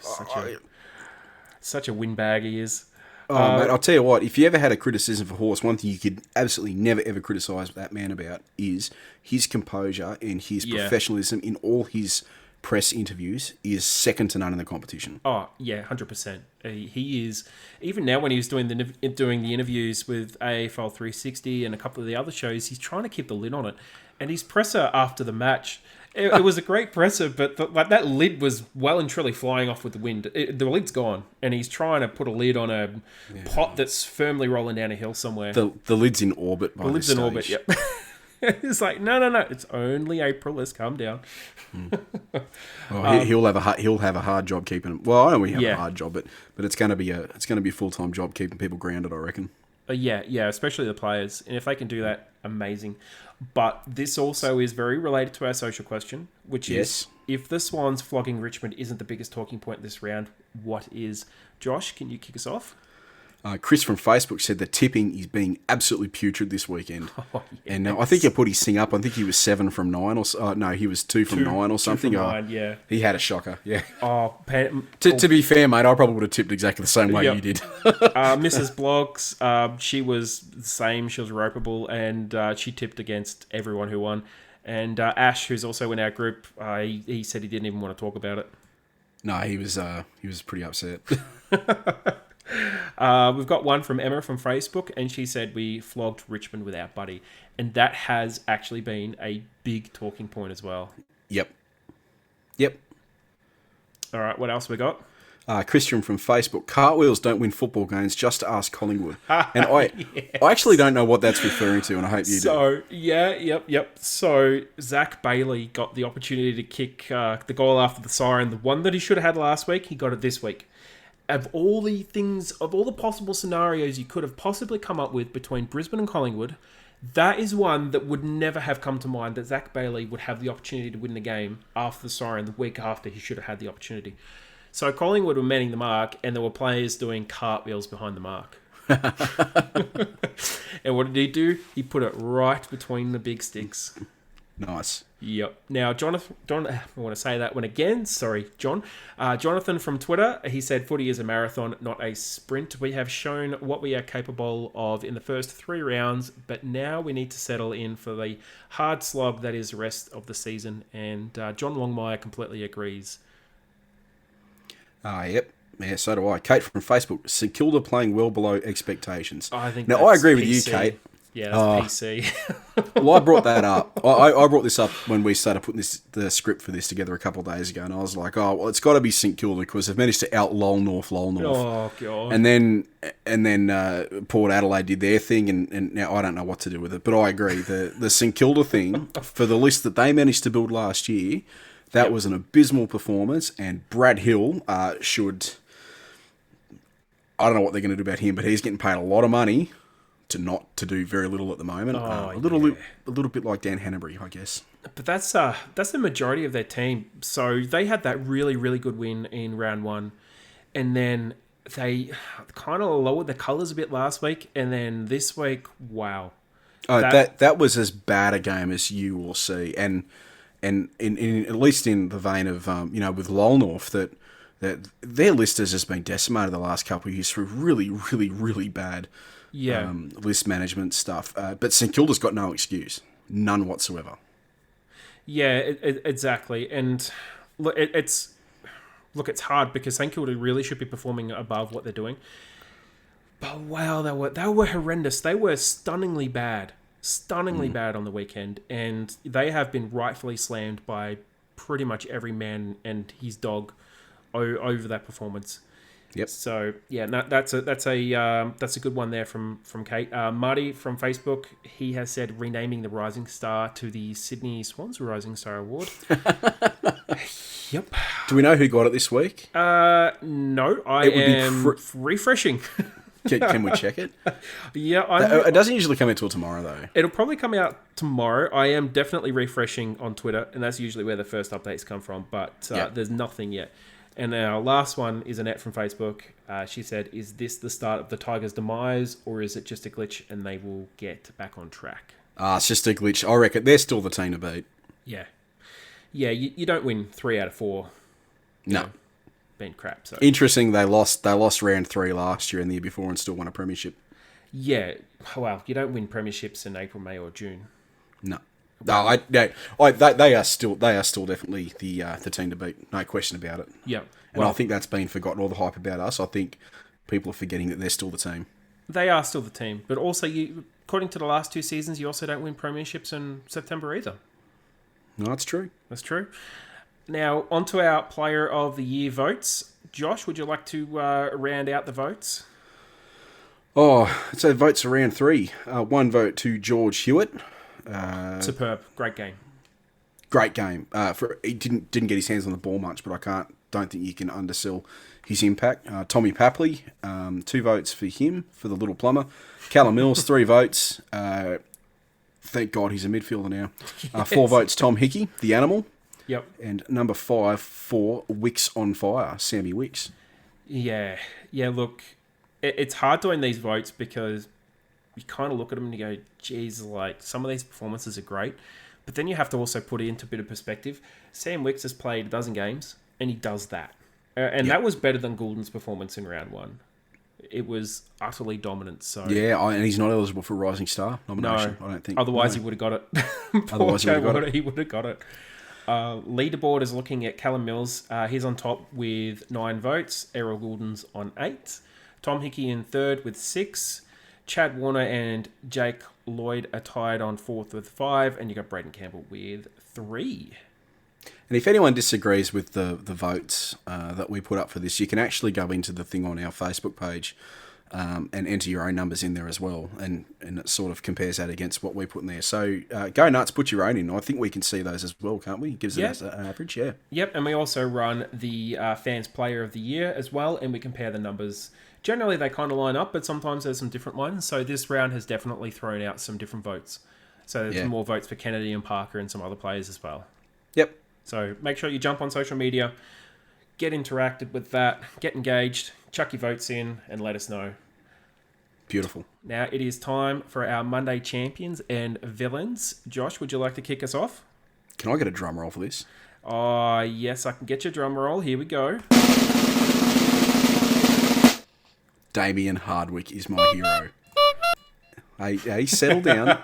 Such a windbag he is. Oh, mate, I'll tell you what, if you ever had a criticism for Horse, one thing you could absolutely never, ever criticise that man about is his composure and his professionalism in all his press interviews is second to none in the competition. Oh, yeah, 100%. He is, even now when he was doing the interviews with AFL 360 and a couple of the other shows, he's trying to keep the lid on it. And his presser after the match... It was a great presser, but that lid was well and truly flying off with the wind. The lid's gone, and he's trying to put a lid on a pot that's firmly rolling down a hill somewhere. The lid's in orbit by this stage. The lid's in orbit, yep. It's like, no, it's only April, let's calm down. He'll have a hard job keeping... Well, I know we have a hard job, but it's going to be a full-time job keeping people grounded, I reckon. Yeah, especially the players. And if they can do that, amazing. But this also is very related to our social question, which is, if the Swans flogging Richmond isn't the biggest talking point this round, what is? Josh, can you kick us off? Chris from Facebook said the tipping is being absolutely putrid this weekend. Oh, yes. And I think he put his thing up. I think he was 7 from 9 or no, he was 2 from 9 or something. 2 from 9, yeah. He had a shocker, yeah. To be fair, mate, I probably would have tipped exactly the same way you did. Mrs. Blogs, she was the same. She was ropeable, and she tipped against everyone who won. And Ash, who's also in our group, he said he didn't even want to talk about it. No, he was pretty upset. We've got one from Emma from Facebook, and she said we flogged Richmond without Buddy, and that has actually been a big talking point as well. Yep. All right, what else we got? Christian from Facebook, cartwheels don't win football games, just to ask Collingwood. And I actually don't know what that's referring to, and I hope you do. Yep. So Zach Bailey got the opportunity to kick the goal after the siren, the one that he should have had last week, he got it this week. Of all the possible scenarios you could have possibly come up with between Brisbane and Collingwood, that is one that would never have come to mind, that Zach Bailey would have the opportunity to win the game after the siren, the week after he should have had the opportunity. So Collingwood were manning the mark, and there were players doing cartwheels behind the mark. And what did he do? He put it right between the big sticks. Nice. Yep. Now, Jonathan, I want to say that one again. Sorry, John. Jonathan from Twitter, he said, footy is a marathon, not a sprint. We have shown what we are capable of in the first 3 rounds, but now we need to settle in for the hard slog that is the rest of the season. And John Longmire completely agrees. Yep. Yeah, so do I. Kate from Facebook, St Kilda playing well below expectations. I think now, I agree PC. with you, Kate. Yeah, that's PC. Well, I brought that up. I brought this up when we started putting the script for this together a couple of days ago, and I was like, oh, well, it's got to be St Kilda because they've managed to out-lol North. Oh, God. And then Port Adelaide did their thing, and now I don't know what to do with it. But I agree. The St Kilda thing, for the list that they managed to build last year, that was an abysmal performance, and Brad Hill should... I don't know what they're going to do about him, but he's getting paid a lot of money to do very little at the moment. A little bit like Dan Hanbury, I guess. But that's the majority of their team. So they had that really, really good win in round 1, and then they kind of lowered the colours a bit last week, and then this week, wow. That was as bad a game as you will see, and in at least in the vein of with Lowell North that their list has just been decimated the last couple of years through really, really, really bad list management stuff. But St Kilda's got no excuse. None whatsoever. Yeah, exactly. And look, it's hard because St Kilda really should be performing above what they're doing. But wow, they were horrendous. They were stunningly bad on the weekend. And they have been rightfully slammed by pretty much every man and his dog over that performance. Yep. So yeah, that's a good one there from Kate. Marty from Facebook, he has said renaming the Rising Star to the Sydney Swans Rising Star Award. Yep. Do we know who got it this week? No, I am refreshing. Can we check it? Yeah, it doesn't usually come out till tomorrow though. It'll probably come out tomorrow. I am definitely refreshing on Twitter, and that's usually where the first updates come from. But there's nothing yet. And our last one is Annette from Facebook. She said, is this the start of the Tigers' demise, or is it just a glitch and they will get back on track? It's just a glitch. I reckon they're still the team to beat. Yeah. Yeah, you don't win 3 out of 4. No. Been crap. So. Interesting, they lost round 3 last year and the year before and still won a premiership. Yeah. Well, you don't win premierships in April, May or June. No. No, they are still definitely the team to beat, no question about it. Yeah, and I think that's been forgotten. All the hype about us, I think people are forgetting that they're still the team. They are still the team, but also according to the last 2 seasons, you also don't win premierships in September either. No, that's true. That's true. Now on to our Player of the Year votes. Josh, would you like to round out the votes? So votes are round 3. 1 vote to George Hewitt. Superb, great game. Great game. He didn't get his hands on the ball much, but don't think you can undersell his impact. Tommy Papley, 2 votes for him for the little plumber. Callum Mills, 3 votes. Thank God he's a midfielder now. Yes. 4 votes. Tom Hickey, the animal. Yep. And number 5 for Wicks on Fire, Sammy Wicks. Yeah. Look, it's hard to win these votes because you kind of look at them and you go, geez, like some of these performances are great. But then you have to also put it into a bit of perspective. Sam Wicks has played a dozen games and he does that. That was better than Goulden's performance in round 1. It was utterly dominant. So and he's not eligible for Rising Star nomination, I don't think. Otherwise he would have got it. He would have got it. Leaderboard is looking at Callum Mills. He's on top with 9 votes. Errol Goulden's on 8. Tom Hickey in 3rd with 6. Chad Warner and Jake Lloyd are tied on 4th with 5, and you got Braden Campbell with 3. And if anyone disagrees with the votes that we put up for this, you can actually go into the thing on our Facebook page and enter your own numbers in there as well, and it sort of compares that against what we put in there. So go nuts, put your own in. I think we can see those as well, can't we? It gives us an average, yeah. Yep, and we also run the Fans Player of the Year as well, and we compare the numbers. Generally, they kind of line up, but sometimes there's some different ones. So this round has definitely thrown out some different votes. So there's more votes for Kennedy and Parker and some other players as well. Yep. So make sure you jump on social media, get interacted with that, get engaged, chuck your votes in, and let us know. Beautiful. Now it is time for our Monday champions and villains. Josh, would you like to kick us off? Can I get a drum roll for this? Oh, yes, I can get your drum roll. Here we go. Damien Hardwick is my hero. Hey, settle down.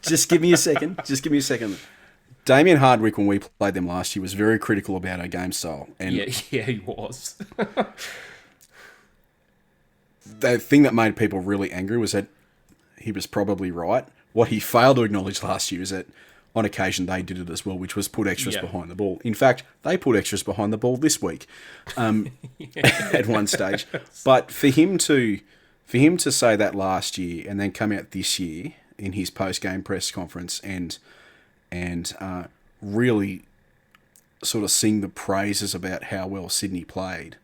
Just give me a second. Damien Hardwick, when we played them last year, was very critical about our game style. And Yeah, he was. the thing that made people really angry was that he was probably right. What he failed to acknowledge last year is that on occasion they did it as well, which was put extras behind the ball. In fact, they put extras behind the ball this week at one stage. But for him to say that last year and then come out this year in his post-game press conference and really sort of sing the praises about how well Sydney played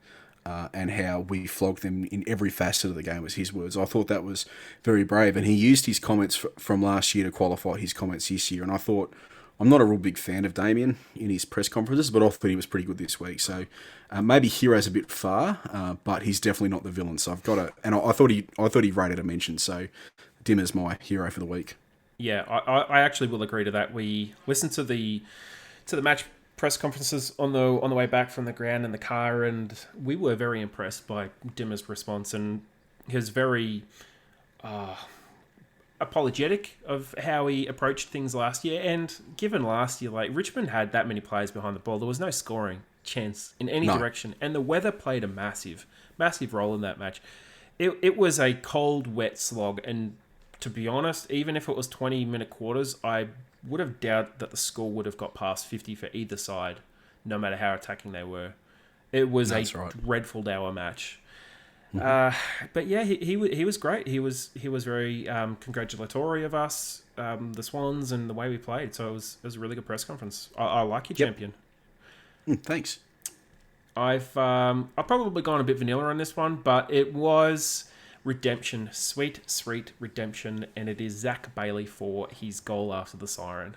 and how we flogged them in every facet of the game was his words. I thought that was very brave, and he used his comments from last year to qualify his comments this year. And I thought, I'm not a real big fan of Damien in his press conferences, but I thought he was pretty good this week. So maybe hero's a bit far, but he's definitely not the villain. So I've got to, and I thought he rated a mention. So Dimmer's my hero for the week. Yeah, I actually will agree to that. We listened to the match press conferences on the way back from the ground in the car, and we were very impressed by Dimmer's response and his very apologetic of how he approached things last year. And given last year, like, Richmond had that many players behind the ball, there was no scoring chance in any direction, and the weather played a massive role in that match. It was a cold, wet slog, and to be honest, even if it was 20-minute quarters, I would have doubted that the score would have got past 50 for either side, no matter how attacking they were. It was dreadful Dower match. Mm-hmm. But yeah, he was great. He was very congratulatory of us, the Swans, and the way we played. So it was a really good press conference. I like you, champion. Thanks. I've probably gone a bit vanilla on this one, but it was redemption, sweet redemption, and it is Zach Bailey for his goal after the siren.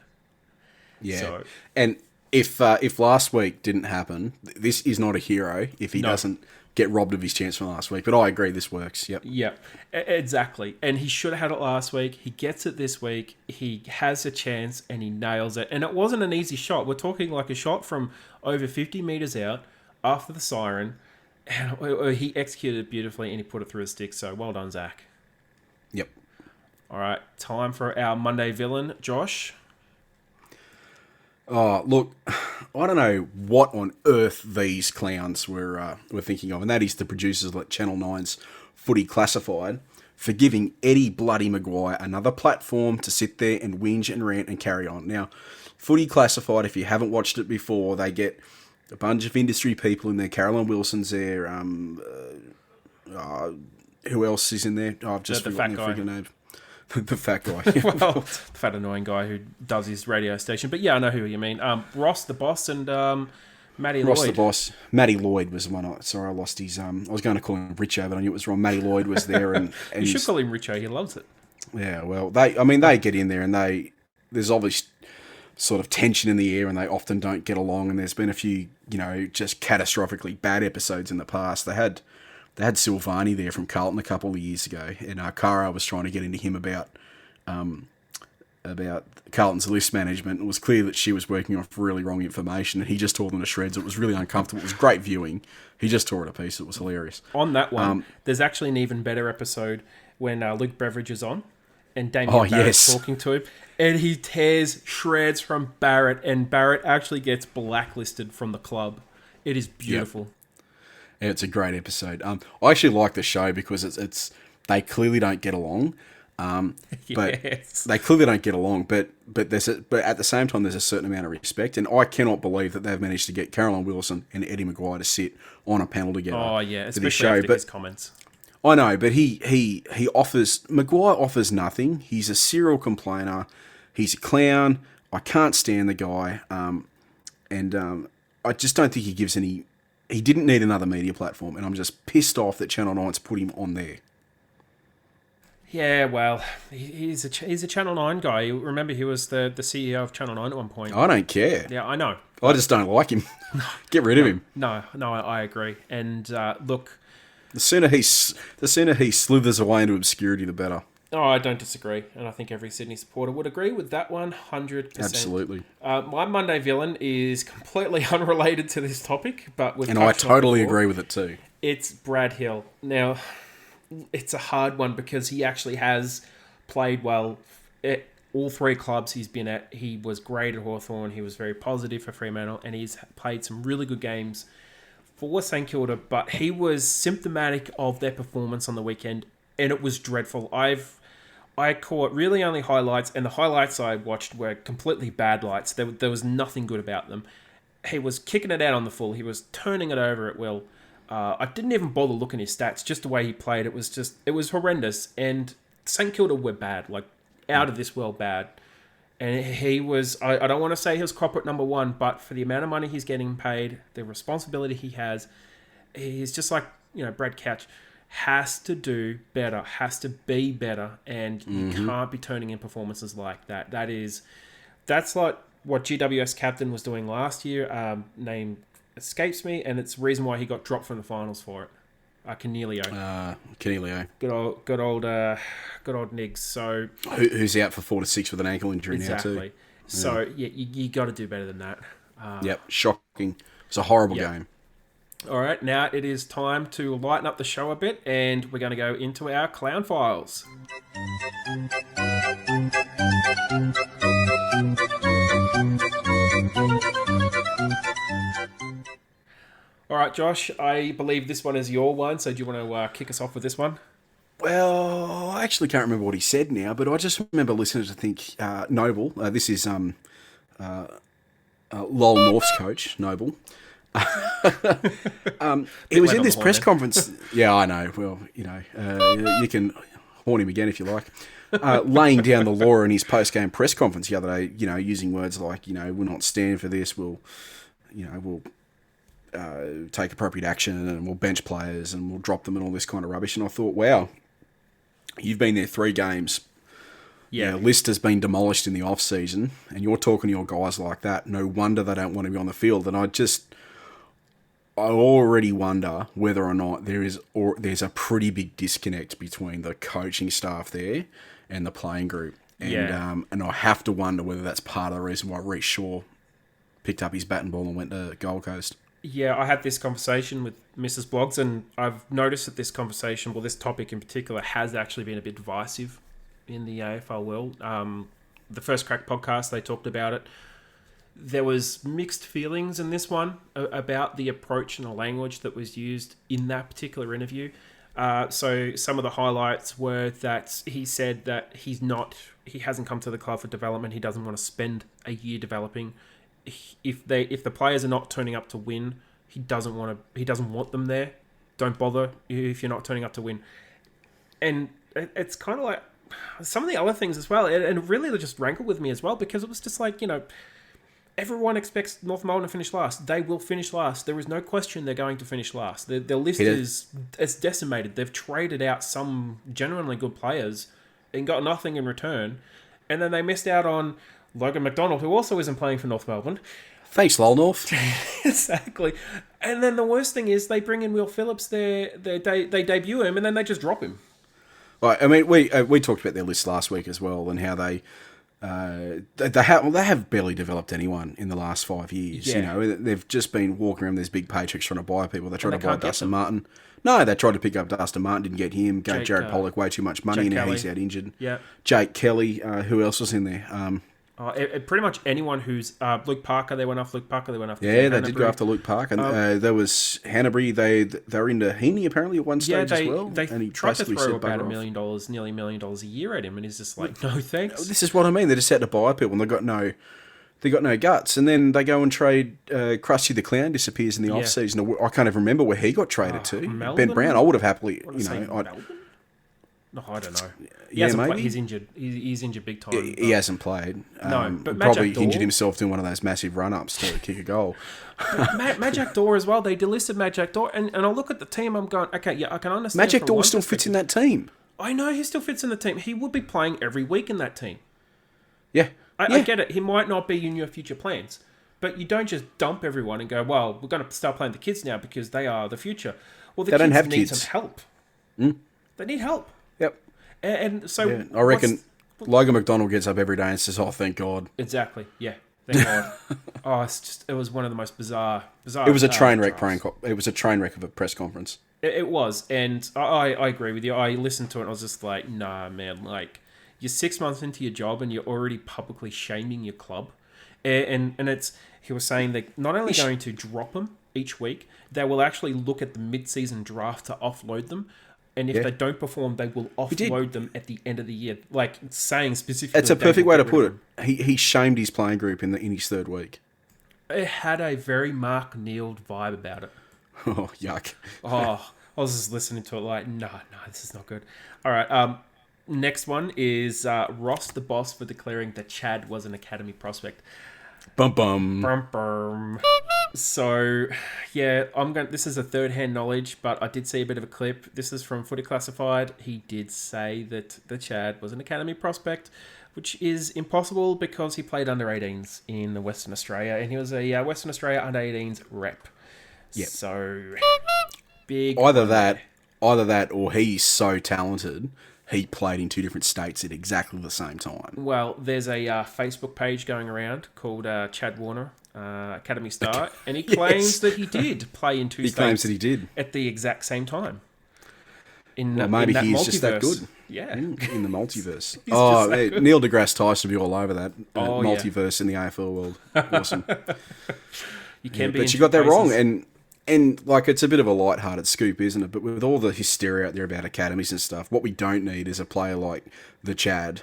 Yeah, so, and if last week didn't happen, this is not a hero if he doesn't get robbed of his chance from last week. But I agree, this works. Yep, exactly. And he should have had it last week. He gets it this week. He has a chance and he nails it. And it wasn't an easy shot. We're talking like a shot from over 50 metres out after the siren. And he executed it beautifully and he put it through the stick. So well done, Zach. Yep. All right, time for our Monday villain, Josh. Oh, look, I don't know what on earth these clowns were thinking of, and that is the producers like Channel 9's Footy Classified for giving Eddie Bloody Maguire another platform to sit there and whinge and rant and carry on. Now, Footy Classified, if you haven't watched it before, they get a bunch of industry people in there. Caroline Wilson's there. Who else is in there? Oh, I've just forgotten their freaking name. The fat guy. Well, the fat annoying guy who does his radio station. But yeah, I know who you mean. Ross the boss and Matty Lloyd. Ross the boss. Matty Lloyd was the one. I lost his... I was going to call him Richo, but I knew it was wrong. Matty Lloyd was there. And you should call him Richo. He loves it. Yeah, well, they get in there and there's obviously sort of tension in the air and they often don't get along, and there's been a few, just catastrophically bad episodes in the past. They had Silvani there from Carlton a couple of years ago, and Cara was trying to get into him about Carlton's list management. It was clear that she was working off really wrong information, and he just tore them to shreds. It was really uncomfortable. It was great viewing. He just tore it to pieces. It was hilarious. On that one, there's actually an even better episode when Luke Beveridge is on, and Damien Barrett's talking to him, and he tears shreds from Barrett, and Barrett actually gets blacklisted from the club. It is beautiful. Yep. Yeah, it's a great episode. I actually like the show because it's they clearly don't get along. But they clearly don't get along. But at the same time, there's a certain amount of respect, and I cannot believe that they've managed to get Caroline Wilson and Eddie Maguire to sit on a panel together. Oh yeah, especially after his comments. I know, but Maguire offers nothing. He's a serial complainer. He's a clown. I can't stand the guy. And I just don't think he gives any. He didn't need another media platform, and I'm just pissed off that Channel 9's put him on there. Yeah, well, he's a Channel 9 guy. Remember, he was the CEO of Channel 9 at one point. I don't care. Yeah, I know. I just don't like him. Get rid of him. No, I agree. And look, the sooner he slithers away into obscurity, the better. Oh, I don't disagree, and I think every Sydney supporter would agree with that 100%. Absolutely. My Monday villain is completely unrelated to this topic, but and I totally agree with it too. It's Brad Hill. Now, it's a hard one because he actually has played well at all three clubs he's been at. He was great at Hawthorn. He was very positive for Fremantle, and he's played some really good games for St Kilda, but he was symptomatic of their performance on the weekend, and it was dreadful. I caught really only highlights, and the highlights I watched were completely bad lights. There was nothing good about them. He was kicking it out on the full. He was turning it over at will. I didn't even bother looking at his stats, just the way he played. It was horrendous. And St Kilda were bad, like out of this world bad. And he was, I don't want to say he was corporate number one, but for the amount of money he's getting paid, the responsibility he has, he's just like, Brad Couch has to do better, has to be better, and you can't be turning in performances like that. That's like what GWS captain was doing last year. Name escapes me, and it's the reason why he got dropped from the finals for it. Canelio. Good old Niggs. So who's out for 4 to 6 with an ankle injury now too. Exactly. So you got to do better than that. Yep, shocking. It's a horrible game. All right, now it is time to lighten up the show a bit, and we're going to go into our clown files. All right, Josh, I believe this one is your one, so do you want to kick us off with this one? Well, I actually can't remember what he said now, but I just remember listening to think Noble. This is Lowell North's coach, Noble. He was in this press conference. Yeah, I know. Well, you can horn him again if you like. Laying down the law in his post-game press conference the other day, using words like, we'll not stand for this. We'll take appropriate action and we'll bench players and we'll drop them and all this kind of rubbish. And I thought, wow, you've been there 3 games. Yeah, list has been demolished in the off season, and you're talking to your guys like that. No wonder they don't want to be on the field. And I already wonder whether or not there's a pretty big disconnect between the coaching staff there and the playing group. And and I have to wonder whether that's part of the reason why Reece Shaw picked up his bat and ball and went to Gold Coast. Yeah, I had this conversation with Mrs. Blogs, and I've noticed that this conversation, this topic in particular, has actually been a bit divisive in the AFL world. The First Crack podcast, they talked about it. There was mixed feelings in this one about the approach and the language that was used in that particular interview. So some of the highlights were that he said that he hasn't come to the club for development. He doesn't want to spend a year developing. If the players are not turning up to win, he doesn't want them there. Don't bother if you're not turning up to win. And it's kind of like some of the other things as well. And it really just rankled with me as well, because it was just like, everyone expects North Melbourne to finish last. They will finish last. There is no question they're going to finish last. Their list is decimated. They've traded out some genuinely good players and got nothing in return. And then they missed out on Logan McDonald, who also isn't playing for North Melbourne. Thanks, Lowell North. Exactly. And then the worst thing is they bring in Will Phillips. They debut him, and then they just drop him. Right. I mean, we talked about their list last week as well, and how they have barely developed anyone in the last 5 years. Yeah. They've just been walking around with these big paychecks trying to buy people. They tried to buy Dustin Martin. No, they tried to pick up Dustin Martin, didn't get him. Gave Jared Pollock way too much money, and now he's out injured. Yeah. Jake Kelly. Who else was in there? Pretty much anyone who's Luke Parker. They went off Luke Parker. They went after they did go after Luke Parker. There was Hanbury. They were into Heaney apparently at one stage as well. They and he tried to throw about $1 million, nearly $1 million a year at him, and he's just like, no thanks. This is what I mean. They just had to buy people, and they got no guts. And then they go and trade. Krusty the Clown disappears in the off season. I can't even remember where he got traded to. Melbourne? Ben Brown. I would have happily, No, I don't know. He's injured. He's injured big time. He hasn't played. But probably injured himself doing one of those massive run-ups to kick a goal. Majak Daw as well. They delisted Majak Daw, and I look at the team. I'm going, okay, yeah, I can understand. Majak Daw still fits in that team. I know he still fits in the team. He would be playing every week in that team. Yeah, I get it. He might not be in your future plans, but you don't just dump everyone and go, well, we're going to start playing the kids now because they are the future. Well, the kids need some help. They need help. Yep. And so Yeah, I reckon Logan McDonald gets up every day and says, "Oh, thank God." Exactly. Yeah. Thank God. It was one of the most bizarre. It was a train wreck. drafts. It was a train wreck of a press conference. It was, and I agree with you. I listened to it and I was just like, nah, man. Like, you're 6 months into your job and you're already publicly shaming your club, and he was saying that not only going to drop them each week, they will actually look at the mid-season draft to offload them. And if they don't perform, they will offload them at the end of the year. Like, saying specifically... It's a perfect way to put it. He shamed his playing group in his third week. It had a very Mark Neal vibe about it. Oh, yuck. Oh, I was just listening to it like, no, this is not good. All right, next one is Ross the Boss for declaring that Chad was an academy prospect. Bum bum. Brum, brum. So, yeah, this is a third-hand knowledge, but I did see a bit of a clip. This is from Footy Classified. He did say that the Chad was an academy prospect, which is impossible because he played under-18s in Western Australia, and he was a Western Australia under-18s rep. Yep. So, big... Either that, or he's so talented, he played in two different states at exactly the same time. Well, there's a Facebook page going around called Chad Warner, Academy Star, and he claims that he did play in two states. He claims that he did. At the exact same time. Maybe he's just that good. Yeah. In the multiverse. Good. Neil deGrasse Tyson would be all over that. Multiverse in the AFL world. Awesome. You can be. But you got that wrong. And like, it's a bit of a light-hearted scoop, isn't it? But with all the hysteria out there about academies and stuff, what we don't need is a player like the Chad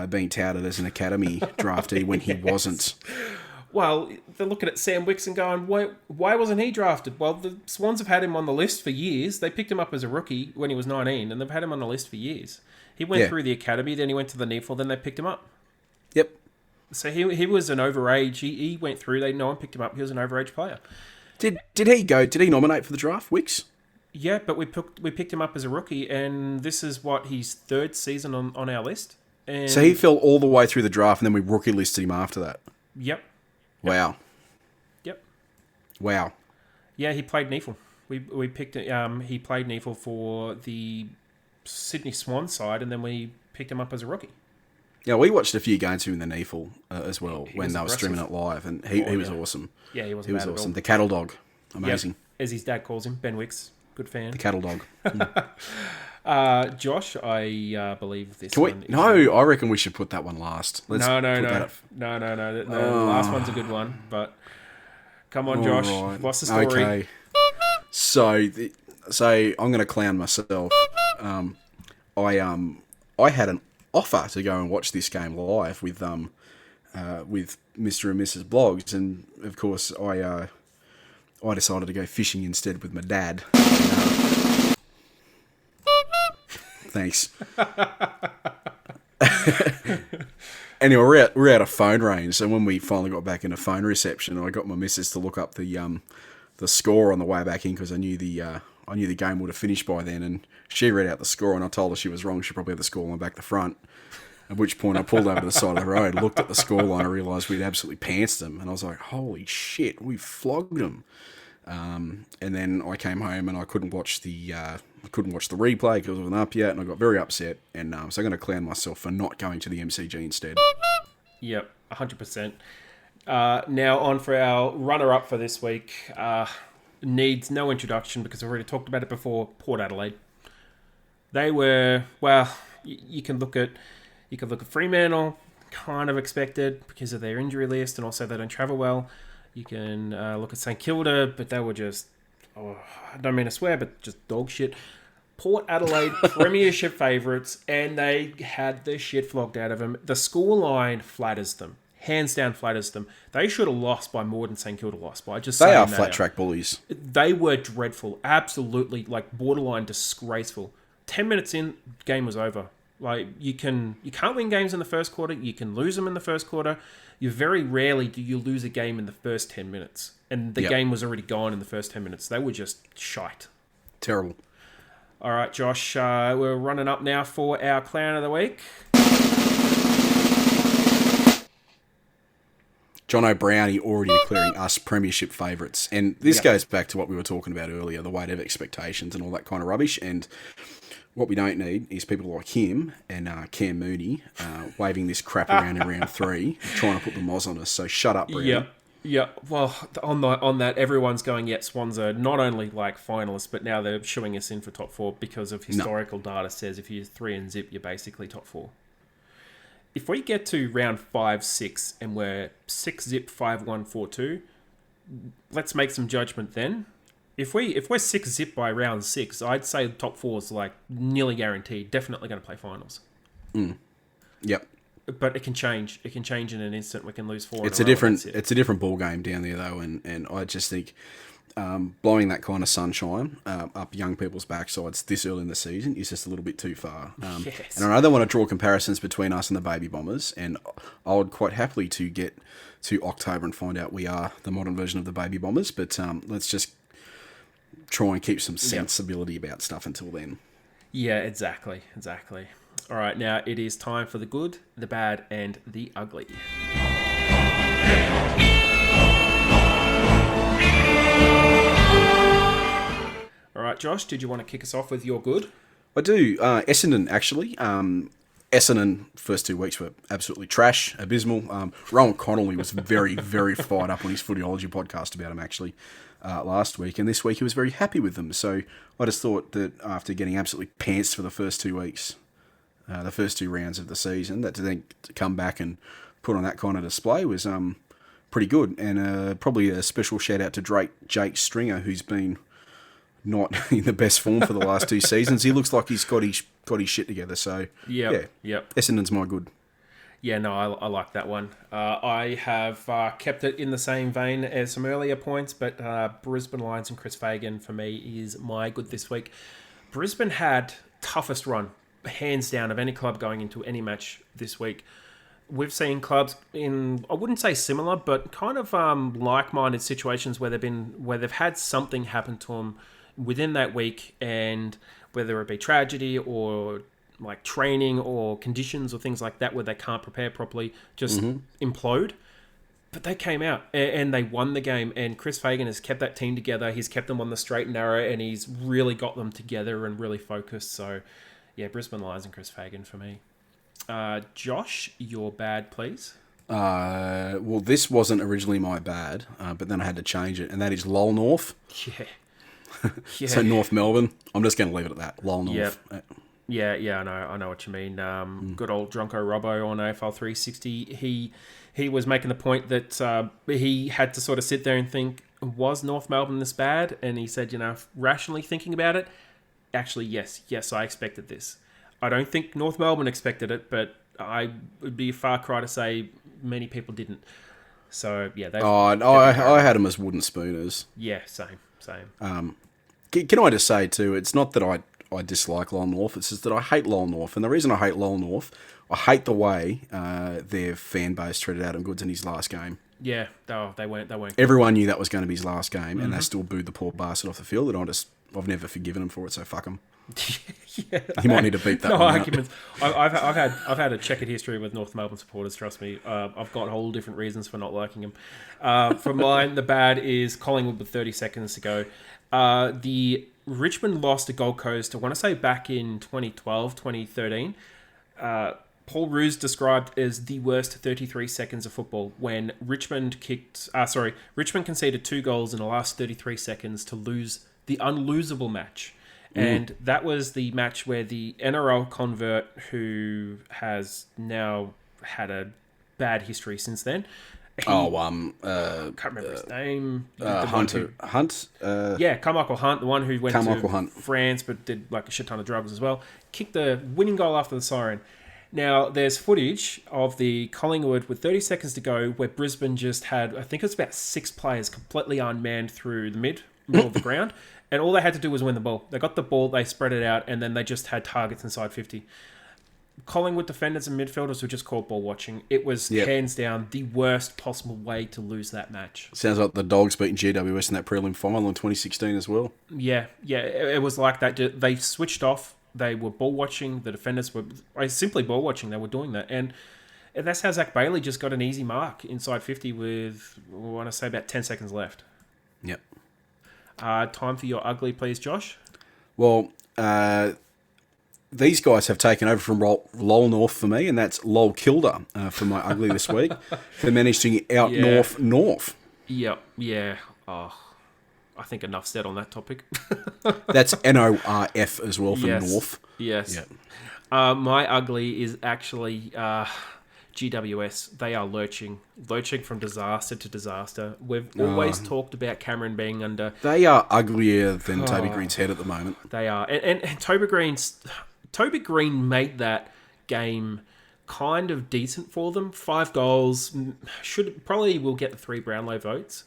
being touted as an academy draftee when he wasn't. Well, they're looking at Sam Wicks and going, why wasn't he drafted? Well, the Swans have had him on the list for years. They picked him up as a rookie when he was 19, and they've had him on the list for years. He went through the academy, then he went to the NEAFL, then they picked him up. Yep. So he was an overage. He went through. No one picked him up. He was an overage player. Did he go? Did he nominate for the draft, Wicks? Yeah, but we picked him up as a rookie, and this is his third season on our list. And so he fell all the way through the draft, and then we rookie listed him after that. Yep. Wow. Yep. Wow. Yeah, he played NEAFL. We picked he played NEAFL for the Sydney Swans side, and then we picked him up as a rookie. Yeah, we watched a few games of him in the NEAFL as well when they were aggressive. streaming it live, and he was awesome. Yeah, he was awesome. The cattle dog, amazing. Yep. As his dad calls him, Ben Wicks, good fan. The cattle dog. Josh, I believe this. I reckon we should put that one last. No. The last one's a good one, but come on, Josh. Right. What's the story? Okay. So I'm going to clown myself. I had an offer to go and watch this game live with Mr. and Mrs. Blogs, and of course I decided to go fishing instead with my dad. Thanks. Anyway, we're out of phone range, so when we finally got back into phone reception, I got my missus to look up the score on the way back in because I knew the game would have finished by then, and she read out the score, and I told her she was wrong. She probably had the scoreline back to front. At which point I pulled over to the side of the road, looked at the scoreline, and realised we'd absolutely pantsed them, and I was like, "Holy shit, we flogged them!" And then I came home and I couldn't watch the replay because it wasn't up yet, and I got very upset. And so I'm going to clown myself for not going to the MCG instead. Yep, 100%. Now on for our runner-up for this week. Needs no introduction because I've already talked about it before. Port Adelaide. They were, well, you can look at Fremantle, kind of expected because of their injury list, and also they don't travel well. You can look at St Kilda, but they were just, I don't mean to swear, but just dog shit. Port Adelaide, premiership favourites, and they had the shit flogged out of them. The scoreline flatters them. Hands down flatters them. They should have lost by more than St Kilda lost by. They are flat track bullies. They were dreadful. Absolutely, like, borderline disgraceful. 10 minutes in, game was over. Like, you can't win games in the first quarter. You can lose them in the first quarter. You very rarely do you lose a game in the first 10 minutes. And the game was already gone in the first 10 minutes. They were just shite. Terrible. All right, Josh, we're running up now for our clown of the week. John O'Brownie already declaring us premiership favourites. And this goes back to what we were talking about earlier, the weight of expectations and all that kind of rubbish. And what we don't need is people like him and Cam Mooney waving this crap around in round 3, trying to put the moz on us. So shut up, Brown. Yeah. Well, on that, everyone's going, Swans are not only like finalists, but now they're showing us in for top 4 because of historical data says if you're 3 and zip, you're basically top 4. If we get to round 5, 6, and we're 6 zip, 5, 1, 4, 2, let's make some judgment then. If we're 6 zip by round 6, I'd say the top 4 is like nearly guaranteed. Definitely going to play finals. Yep. But it can change. It can change in an instant. We can lose 4. It's a different ball game down there though, and I just think blowing that kind of sunshine up young people's backsides this early in the season is just a little bit too far. Yes. And I know they want to draw comparisons between us and the Baby Bombers, and I would quite happily to get to October and find out we are the modern version of the Baby Bombers. But let's just try and keep some sensibility about stuff until then. Yeah, exactly. All right, now it is time for the good, the bad, and the ugly. All right, Josh, did you want to kick us off with your good? I do. Essendon, actually. Essendon, first 2 weeks were absolutely trash, abysmal. Rowan Connolly was very, very fired up on his Footyology podcast about him, actually, last week. And this week he was very happy with them. So I just thought that after getting absolutely pantsed for the first 2 weeks, the first 2 rounds of the season, that to then come back and put on that kind of display was pretty good. And probably a special shout out to Jake Stringer, who's been not in the best form for the last 2 seasons. He looks like he's got his shit together. So Yep. Essendon's my good. Yeah, no, I like that one. I have kept it in the same vein as some earlier points, but Brisbane Lions and Chris Fagan for me is my good this week. Brisbane had toughest run, hands down, of any club going into any match this week. We've seen clubs in, I wouldn't say similar, but kind of like-minded situations where they've had something happen to them within that week, and whether it be tragedy or like training or conditions or things like that where they can't prepare properly, just implode. But they came out and they won the game, and Chris Fagan has kept that team together. He's kept them on the straight and narrow, and he's really got them together and really focused. So, yeah, Brisbane Lions and Chris Fagan for me. Josh, your bad, please. Well, this wasn't originally my bad, but then I had to change it, and that is Lol North. Yeah. So North Melbourne. I'm just going to leave it at that. Lol North. Yeah, I know what you mean. Good old Drunko Robbo on AFL 360. He was making the point that he had to sort of sit there and think, was North Melbourne this bad? And he said, rationally thinking about it, actually, yes, I expected this. I don't think North Melbourne expected it, but I would be a far cry to say many people didn't. So, yeah. I had them as wooden spooners. Yeah, same. Can I just say, too, it's not that I dislike Lol North, it's just that I hate Lol North. And the reason I hate Lol North, I hate the way their fan base treated Adam Goodes in his last game. Yeah, they weren't. Everyone knew that was going to be his last game, and they still booed the poor bastard off the field, and I've never forgiven him for it, so fuck him. Yeah, he might need to beat that. No one arguments. I've had a checkered history with North Melbourne supporters. Trust me, I've got whole different reasons for not liking them. For mine, the bad is Collingwood with 30 seconds to go. The Richmond lost to Gold Coast, I want to say back in 2012, 2013. Paul Roos described as the worst 33 seconds of football when Richmond conceded 2 goals in the last 33 seconds to lose the unlosable match. And that was the match where the NRL convert, who has now had a bad history since then. Can't remember his name. Hunt. Carmichael Hunt, the one who went to Hunt. France but did like a shit ton of drugs as well, kicked the winning goal after the siren. Now, there's footage of the Collingwood with 30 seconds to go where Brisbane just had, I think it was about 6 players completely unmanned through the middle of the ground, and all they had to do was win the ball. They got the ball, they spread it out, and then they just had targets inside 50. Collingwood defenders and midfielders were just caught ball watching. It was hands down the worst possible way to lose that match. Sounds like the Dogs beating GWS in that prelim final in 2016 as well. Yeah, it was like that. They switched off. They were ball watching. The defenders were simply ball watching. They were doing that. And that's how Zach Bailey just got an easy mark inside 50 with, I want to say, about 10 seconds left. Yep. Time for your ugly, please, Josh. Well, these guys have taken over from Lol North for me, and that's Lol Kilda for my ugly this week. They're managing out North. Yep. Yeah. Oh, I think enough said on that topic. That's NORF as well for North. Yes. Yep. My ugly is actually GWS. They are lurching from disaster to disaster. We've always talked about Cameron being under. They are uglier than Toby Green's head at the moment. They are, and Toby Green made that game kind of decent for them. 5 goals, will get the 3 Brownlow votes,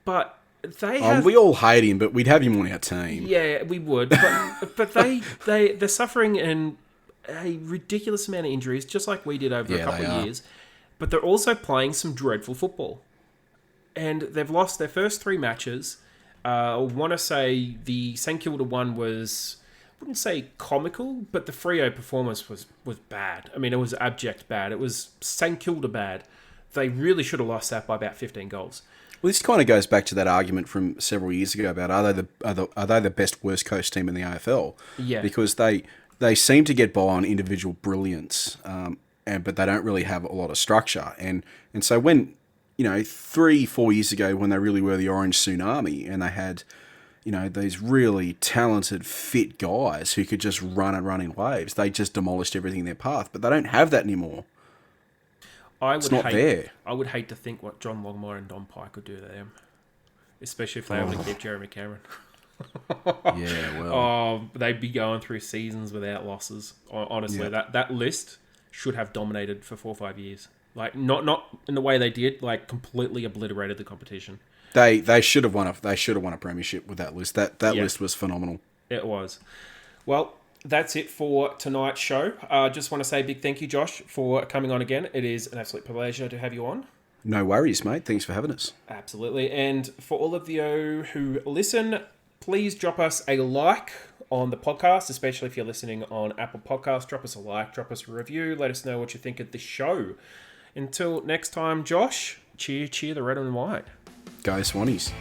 but they have. We all hate him, but we'd have him on our team. Yeah, we would, but they're suffering in a ridiculous amount of injuries, just like we did over a couple of years. But they're also playing some dreadful football, and they've lost their first 3 matches. I want to say the St Kilda one was, I wouldn't say comical, but the Freo performance was bad. I mean, it was abject bad. It was St Kilda bad. They really should have lost that by about 15 goals. Well, this kind of goes back to that argument from several years ago about are they the best West Coast team in the AFL? Yeah, because they seem to get by on individual brilliance, but they don't really have a lot of structure. And so when 3-4 years ago, when they really were the Orange Tsunami, and they had these really talented, fit guys who could just run in waves, they just demolished everything in their path. But they don't have that anymore. It's not there. I would hate to think what John Longmire and Don Pike would do to them, especially if they were able to keep Jeremy Cameron. Yeah, well. Oh, they'd be going through seasons without losses. Honestly, that list should have dominated for 4 or 5 years. Like not in the way they did, like completely obliterated the competition. They should have won a premiership with that list. That list was phenomenal. It was. Well, that's it for tonight's show. Just want to say a big thank you, Josh, for coming on again. It is an absolute pleasure to have you on. No worries, mate. Thanks for having us. Absolutely. And for all of you who listen, please drop us a like on the podcast, especially if you're listening on Apple Podcasts. Drop us a like, drop us a review. Let us know what you think of the show. Until next time, Josh, cheer the red and white. Go Swannies.